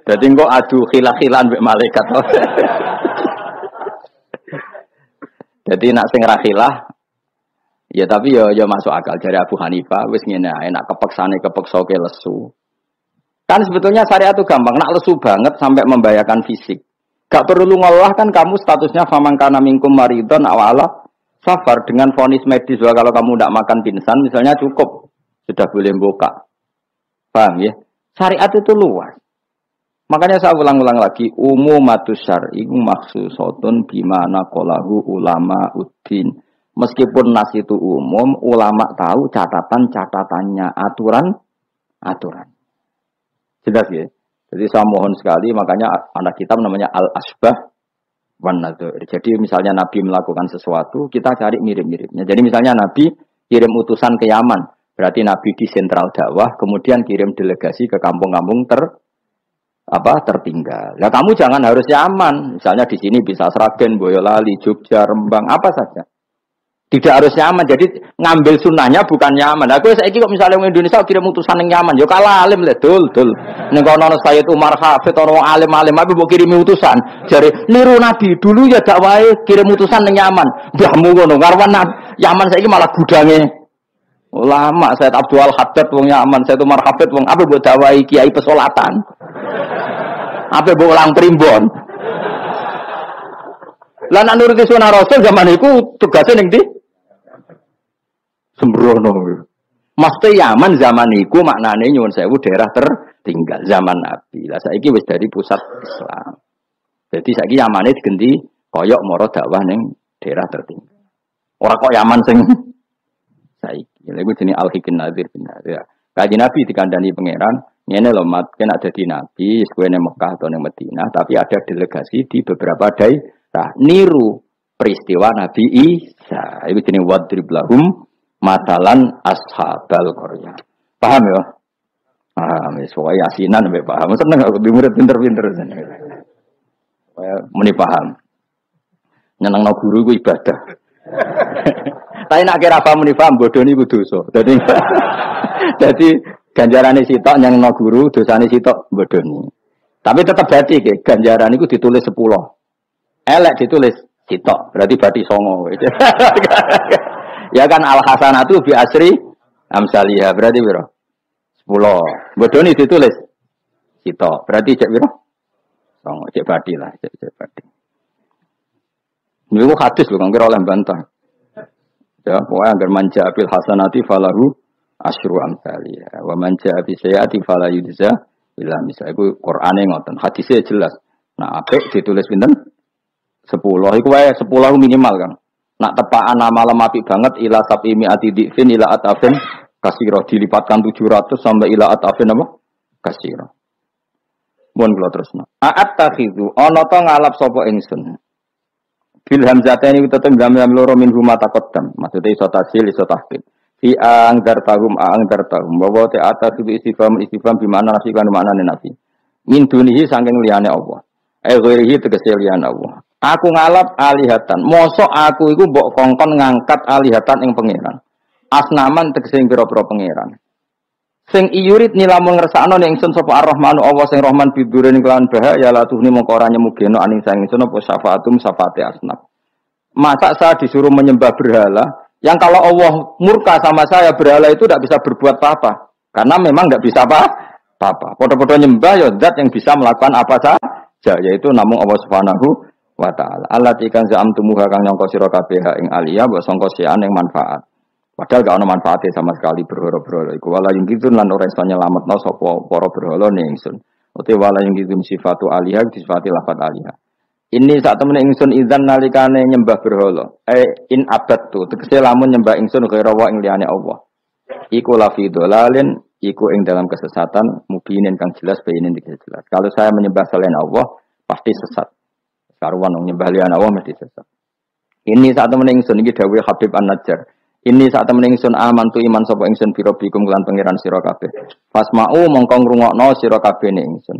Jadi kok adu khilah-khilan mbek malaikat. Jadi nak sing ra khilah ya tapi ya masuk akal dari Abu Hanifah wis ngene ae nak kepeksane kepeksa ke lesu. Kan sebetulnya syariat itu gampang, nak lesu banget sampai membahayakan fisik. Gak perlu ngolah kan kamu statusnya faman kana minkum maridon awala safar dengan vonis medis bahwa kalau kamu tidak makan pingsan misalnya cukup sudah boleh buka. Paham ya? Syariat itu luas. Makanya saya ulang-ulang lagi, umumatus syar'i maksusotun bimana qalahu ulama uddin. Meskipun nas itu umum, ulama tahu catatan-catatannya, aturan. Jelas ya? Jadi saya mohon sekali, makanya anak kitab namanya Al-Asbah wan Nadhir. Jadi misalnya Nabi melakukan sesuatu, kita cari mirip-miripnya. Jadi misalnya Nabi kirim utusan ke Yaman, berarti Nabi di sentral dakwah, kemudian kirim delegasi ke kampung-kampung tertinggal. Ya kamu jangan harus Yaman. Misalnya di sini bisa Sragen, Boyolali, Jogja, Rembang, apa saja. Tidak harus Yaman. Jadi ngambil sunnahnya bukan Yaman. Aku saiki kok misalnya orang Indonesia kirim utusan yang Yaman, yo kalah alim le dul. Ning kono Sayyid Umar Hafid orang alim-alim apa mbok kirimi utusan. Jare niru Nabi dulu ya dakwahe kirim utusan yang Yaman. Mbahmu ngono karwan Yaman saiki malah gudange ulama. Sayyid Abdul Haddad wong Yaman, Sayyid Umar Hafid wong apa mbok dakwahi kiai pesolatan. Apa mbok ulang primbon. Lah nek nuruti sunah Rasul zaman iku tugase ning ndi? Sembrono. Mesti Yaman zaman iku maknane nyuwun sewu daerah tertinggal zaman Nabi. Lah saiki wis dari pusat Islam. Jadi saiki Yamane digenti koyok moro dakwah ning daerah tertinggal. Ora kok Yaman sing saiki. Lha iku jenenge Al-Hikin Nadir bin Nadir. Kanjeng Nabi dikandani pangeran, ngene lho mat, kena dadi nabi, kowe ning Mekah atau ning Madinah, tapi ada delegasi di beberapa daerah niru peristiwa Nabi Isa. Iku jenenge wadrib lahum matalan ashabal qaryah. Paham ya? Paham wis wae asinan mbek paham. Seneng aku di murid pinter-pinter seneng. Muni paham. Nyenengno guru iku ibadah. Tapi nek kira paham muni paham bodoni iku dosa. Dadi ganjarane sitok nyenengno guru, dosane sitok bodoni. Tapi tetap berarti ke ganjaran iku ditulis 10. Elek ditulis sitok, berarti bati 9. Ya kan al-hasanatu bi asri amsalihah berarti piro? 10. Bodoni ditulis sitok. Berarti cek piro? 9, cek badi lah, cek badi. Niku hadis lho kang kira oleh bantah. Ya, pokoknya agar manja bil hasanati falahu asyru amsalihah. Wa manja bi sayyiati fala yujza illa misal. Iku Qur'ane ngoten. Hadisnya jelas. Nah, apik ditulis pinten? 10. Iku wae 10 minimal kan. Nak tepaan malam apik banget ila sabimi ati difin ila atafin kasira dilipatkan 700 sampai ila atafin apa? Kasira. Mun kula terusno. A'at takhizu ana ta ngalap sapa ingsun. Bil hamzataini tetep gam-gam loro min huma taqaddam. Maksude iso tasil iso tahqiq. Fi angdartahum wa ta atas istifham bi makna nafi kan maknane nafi. Min dunihi saking liyane Allah. Ghairihi tegese liyane Allah. Aku ngalap alihatan. Mosok aku iku mbok kongkon ngangkat alihatan ing pangeran. Asnaman tegese pira-pira pangeran. Sing iyurit nilamun ngersakno ning ingsun sapa Ar-Rahmanu Allah sing Rahman bidurin kelawan bahaya la tuhni mongko ora nyemugeno aning sang ingsun apa syafaatum syafaate asnaf. Masa saya disuruh menyembah berhala yang kalau Allah murka sama saya berhala itu tidak bisa berbuat apa-apa. Karena memang tidak bisa apa apa. Podo-podo nyembah ya zat yang bisa melakukan apa saja, yaitu namung Allah Subhanahu wa taala. Allati kan za'amtumuha kang nyangka sira kabeh ing aliyah mbok sangka sian ing manfaat. Padahal gak ono manfaatnya sama sekali berhala-berhala iku. Wala yung gitu lan ora iso nyelametno sapa para berhala ning ingsun. Uti wala yung gitu sifatu aliyah disifati lafat aliyah. Ini saat temen ingsun idzan nalikane nyembah berhala. In abad tu tegese lamun nyembah ingsun kaya wa ing liyane Allah. Iku lafi dolalin, iku ing dalam kesesatan mubinin kang jelas bayinin jelas. Kalau saya menyembah selain Allah pasti sesat. Karuan nyembah liyane Allah mesti sesat. Ini saat temen ingsun iki dawuh Habib An-Najjar. Ini saat temen ingsun aman tu iman sapa ingsun biro bikum kelan pangeran sira kabeh. Fasma'u mongko ngrungokno sira kabeh ning ingsun.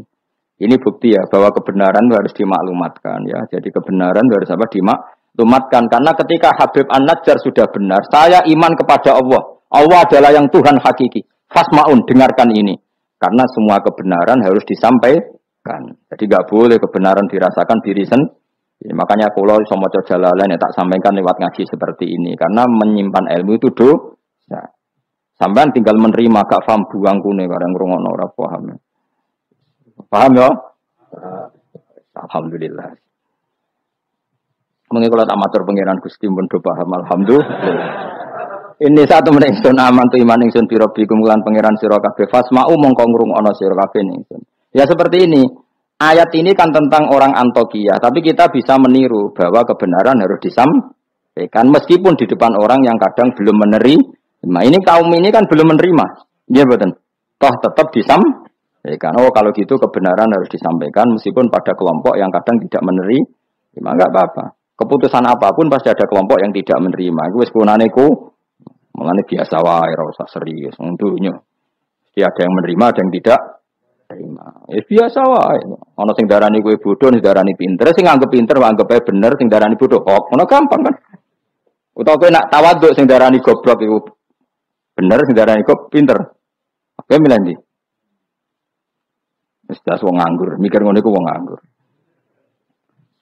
Ini bukti ya bahwa kebenaran itu harus dimaklumatkan ya. Jadi kebenaran itu harus apa dimaklumatkan karena ketika Habib An-Najjar sudah benar, saya iman kepada Allah. Allah adalah yang Tuhan hakiki. Fasma'un dengarkan ini. Karena semua kebenaran harus disampaikan. Jadi enggak boleh kebenaran dirasakan diri sendiri. Makanya kalau iso maca Jalalain ya tak sampaikan lewat ngaji seperti ini karena menyimpan ilmu itu dosa. Sampean tinggal menerima gak paham buang kune karang ngrungokno ora paham. Paham ya? Alhamdulillah. Mengko kula tak matur pangeran Gusti mun do paham alhamdulillah. Ini satu meneh ingsun aman tu iman ingsun biro bikum lan pangeran sira kabeh fasma'u mongko ngrungokno sira kabeh ingsun. Ya seperti ini. Ayat ini kan tentang orang Antokia, tapi kita bisa meniru bahwa kebenaran harus disampaikan meskipun di depan orang yang kadang belum menerima. Ini kaum ini kan belum menerima, iya betul. Toh tetap disampaikan. Oh kalau gitu kebenaran harus disampaikan meskipun pada kelompok yang kadang tidak menerima, enggak apa-apa. Keputusan apapun pasti ada kelompok yang tidak menerima. Itu wis kunaneku, mulane biasa wae ora usah serius untuknya. Jadi ada yang menerima, ada yang tidak terima. Biasa wae. Ana sing darani kowe bodoh, sing darani pinter, sing anggap pinter anggap ae bener, sing darani bodoh kok. Ngono gampang kan. Utawa kowe nak tawaduk sing darani goblok iku bener, sing darani kok pinter. Oke milih ndi? Wis das wong nganggur, mikir ngono iku wong nganggur.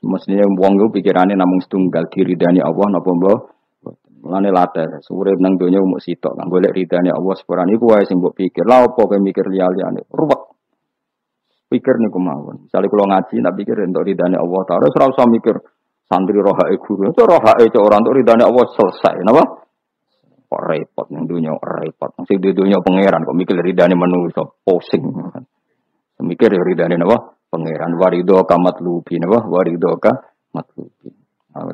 Mestinya wong iku pikirane namung setunggal diridani Allah napa mbok. Mulane latar, urip nang donya umuk sitok, kang golek ridane Allah sepurane iku wae sing mbok pikir. Lah opo kowe mikir liya-liyane? Ruwet. Pikir niku mawon. Misale kula ngaji tak pikir entuk ridane Allah Ta'ala, ora usah mikir santri rohae guru. Itu rohae cok ora entuk ridane Allah selesai, napa? Kok repot nang dunya, repot. Sing di dunya pangeran kok mikir ridane manusa, pusing. Mikir ridane napa? Pangeran warido kamat lubi napa? Warido ka matlubi.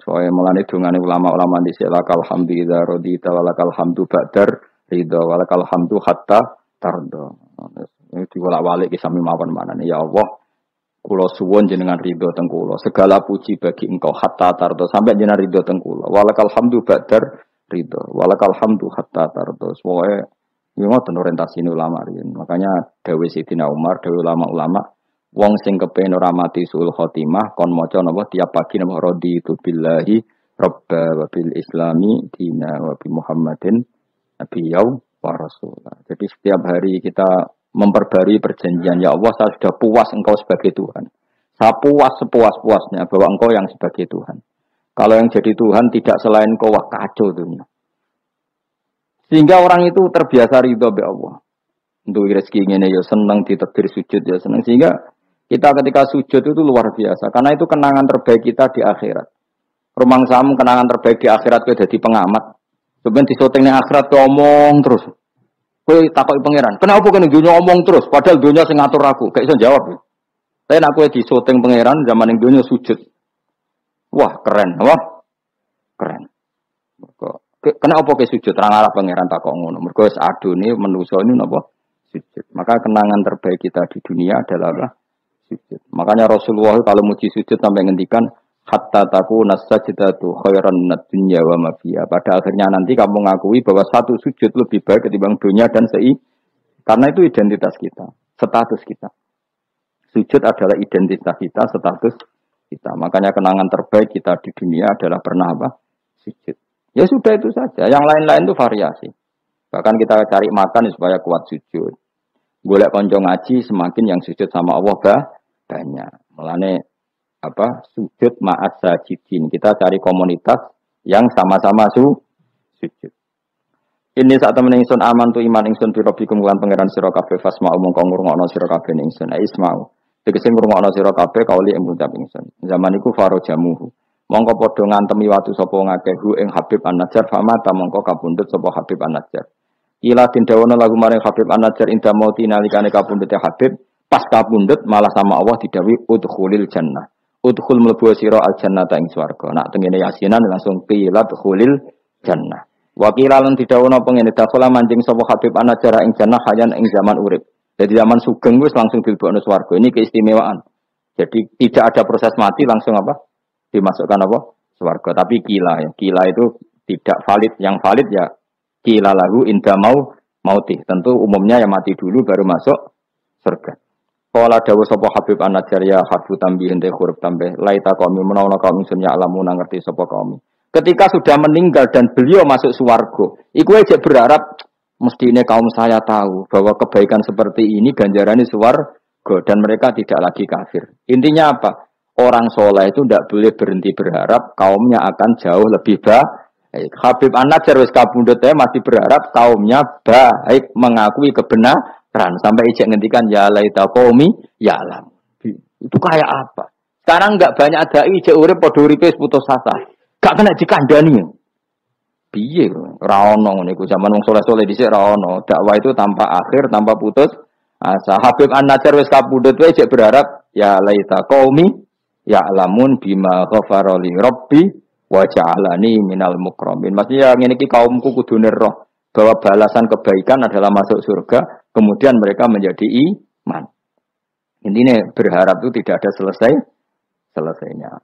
Soale mulane dongane ulama-ulama dhisik lakal hamdu idza radita walakal hamdu ba'dar ridha walakal hamdu hatta tarda. Diwolak-walik ki sami mawon manane ya Allah kula suwun jenengan ridho teng kula segala puji bagi engkau hatta tardo sampai jenengan ridho teng kula walakal hamdu ba'dar ridho walakal hamdu hatta tardo soe iki ngoten orientasi ulama riyen makanya dawuh Sidina Umar dawuh ulama-ulama wong sing kepen ora mati sul khotimah kon maca napa tiap pagi napa raditu billahi rabba wa bil islami dina wa bi Muhammadin nabiyyu wa rasulah. Jadi setiap hari kita memperbarui perjanjian ya Allah saya sudah puas engkau sebagai Tuhan. Saya puas sepuas-puasnya bahwa engkau yang sebagai Tuhan. Kalau yang jadi Tuhan tidak selain engkau wah kacau dunia. Sehingga orang itu terbiasa ridho be Allah. Untuk rezeki ini ya senang ditakdir sujud ya senang sehingga kita ketika sujud itu luar biasa karena itu kenangan terbaik kita di akhirat. Rumang samu kenangan terbaik di akhirat kowe dadi pengamat. Sebenarnya di syuting ning akhirat kowe omong terus. Kowe takoki pangeran, kenapa kene dunya omong terus padahal dunya sing ngatur aku, gak iso jawab. Tapi nek kowe di syuting pangeran zaman ning dunya sujud. Wah, keren, apa? Keren. Kenapa kowe sujud terang arah pangeran takok ngono. Mergo wis adune manusa ini napa? Sujud. Maka kenangan terbaik kita di dunia adalah apa? Sujud. Makanya Rasulullah kalau muji sujud sampai ngendikan hatta takuna sajdatu khairan minad dunya wa ma fiha. Pada akhirnya nanti kamu mengakui bahwa satu sujud lebih baik ketimbang dunia dan karena itu identitas kita, status kita. Sujud adalah identitas kita, status kita. Makanya kenangan terbaik kita di dunia adalah pernah apa? Sujud. Ya sudah itu saja. Yang lain-lain itu variasi. Bahkan kita cari makan supaya kuat sujud. Golek konco ngaji semakin yang sujud sama Allah banyak. Mulane sujud ma'as sajidin. Kita cari komunitas yang sama-sama sujud. Ini saat temen ingsun aman tu iman ingsun bi rabbikum lan pangeran sira kabeh fasma'u mongko ngrungokno sira kabeh ingsun isma'u. Tegese ngrungokno sira kabeh kauli ing ngucap ingsun. Zaman iku faro jamuhu. Mongko padha ngantemi watu sapa ngakehu ing Habib An-Najjar famata mongko kapundhut sapa Habib An-Najjar. Ila dindawono lagu maring Habib An-Najjar inda mauti nalikane kapundhute Habib pas kapundhut malah sama Allah didawi udkhulil jannah. Udkhul mlebu sira al jannata ing swarga. Nak tengene yasinan langsung qila udkhulil jannah. Wakila lan didhawuhna pengene dakhala manjing sapa Habib An-Najjar ing jannah hayan ing zaman urip. Jadi zaman sugeng wis langsung dilebokno swarga. Ini keistimewaan. Jadi tidak ada proses mati langsung apa? Dimasukkan apa? Swarga. Tapi kila ya. Kila itu tidak valid. Yang valid ya kila lahu inda mauti. Tentu umumnya yang mati dulu baru masuk surga. Qala dawu sapa Habib An-Najjar ya harfu tambihin te huruf tambah laita qaumi menawa kaum ingsun ya alamuna ngerti sapa kaum. Ketika sudah meninggal dan beliau masuk swarga, iku aja berharap mestinya kaum saya tahu bahwa kebaikan seperti ini ganjarannya swarga dan mereka tidak lagi kafir. Intinya apa? Orang soleh itu tidak boleh berhenti berharap kaumnya akan jauh lebih baik. Habib An-Najjar wis kabundut masih berharap kaumnya baik, mengakui kebenaran sampai ijek ngendikan ya laita qaumi ya alam. Itu kayak apa? Sekarang enggak banyak dai ijek urip padha uripe putus asa. Gak kena dikandani. Piye ora ono ngene iku zaman wong saleh-saleh dhisik ora ono. Dakwah itu tanpa akhir, tanpa putus asa. Habib An-Najjar wis kapundhut wae cek berharap ya laita qaumi ya alamun bima ghafara li rabbi wa ja'alani minal mukramin. Maksudnya ngene iki kaumku kudu roh bahwa balasan kebaikan adalah masuk surga, kemudian mereka menjadi iman. Intinya berharap itu tidak ada selesainya.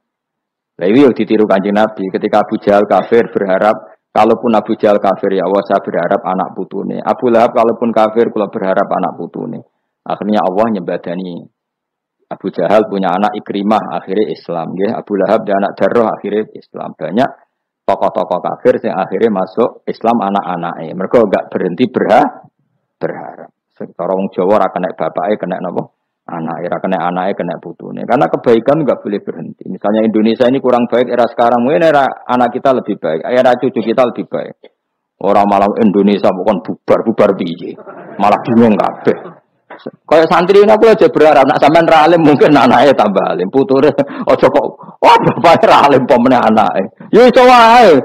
Lalu ditiru Kanjeng Nabi ketika Abu Jahal kafir berharap kalaupun Abu Jahal kafir ya Allah saya berharap anak putune. Abu Lahab kalaupun kafir kula berharap anak putune. Akhirnya Allah nyembadani Abu Jahal punya anak Ikrimah akhirnya Islam ya. Abu Lahab dan anak Darrah akhirnya Islam. Banyak tokoh-tokoh kafir yang akhirnya masuk Islam anak-anaknya. Mereka enggak berhenti berharap. Sekarang Jawa ra kena bapake kena napa? Anak era kena anaknya kena putune. Karena kebaikan enggak boleh berhenti. Misalnya Indonesia ini kurang baik era sekarang, mungkin era anak kita lebih baik, era cucu kita lebih baik. Orang malah Indonesia bukan bubar piye. Malah bingung kabeh. Kayak santri ini aku aja berharap nak sampean ra alim mungkin anaknya tambah alim, puture aja kok wah bapake ra alim pomene anake. Ya iso wae.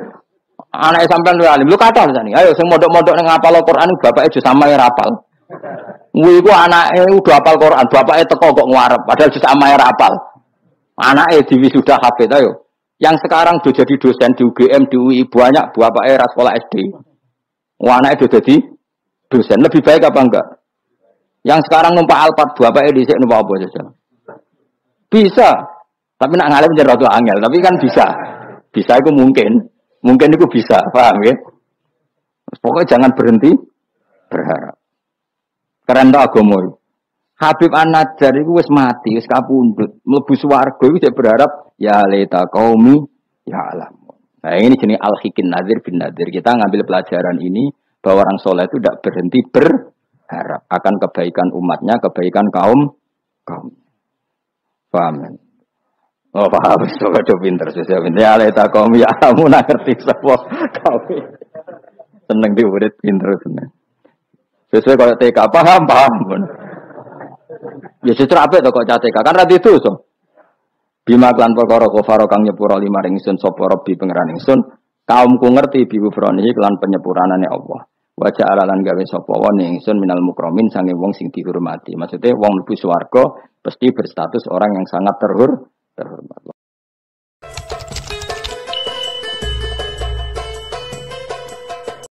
Anake sampean ra alim. Lu kata sani. Ayo sing mondok-mondok ning ngapal Al-Qur'an bapake aja samae ra apal. Kuwi ku anake udah hafal Quran, bapake teko kok ngarep padahal jus amae ra hafal. Anake diwisuda hafid ayo. Yang sekarang udah jadi dosen di UGM, di UI banyak bapake ra sekolah SD. Anake udah jadi dosen, lebih baik apa enggak? Yang sekarang numpak Alphard bapake dhisik numpak apa saja. Bisa. Tapi nak ngalim jadi rada angel, tapi kan bisa. Bisa itu mungkin. Mungkin itu bisa, paham ya? Pokoknya jangan berhenti berharap. Keren tak agama. Habib An-Najjar itu wis mati, wis kapundhut, mlebu swarga iku cek berharap ya laita qaumi ya alam. Nah, ini jenis al-hikin nadir bin nadir. Kita ngambil pelajaran ini bahwa orang soleh itu tidak berhenti berharap akan kebaikan umatnya, kebaikan kaum. Paham? Oh, paham. Sudah pinter, sudah pinter. Ya laita qaumi ya alam, ngerti sapa kaum. Seneng diurit pinter seneng. Sesuai kalau TK paham. Ya justru apa itu kok TK kan radhi itu so. Bima klan perkara kafaro kang nyepuro lima ring ingsun sapa Rabbi pangeran ingsun kaumku ngerti bibu fronihi klan penyepuranane Allah. Wa ja'alalan gawe sapa wong ingsun minal mukramin sange wong sing dihormati. Maksudnya wong mlebu swarga pasti berstatus orang yang sangat terhormat.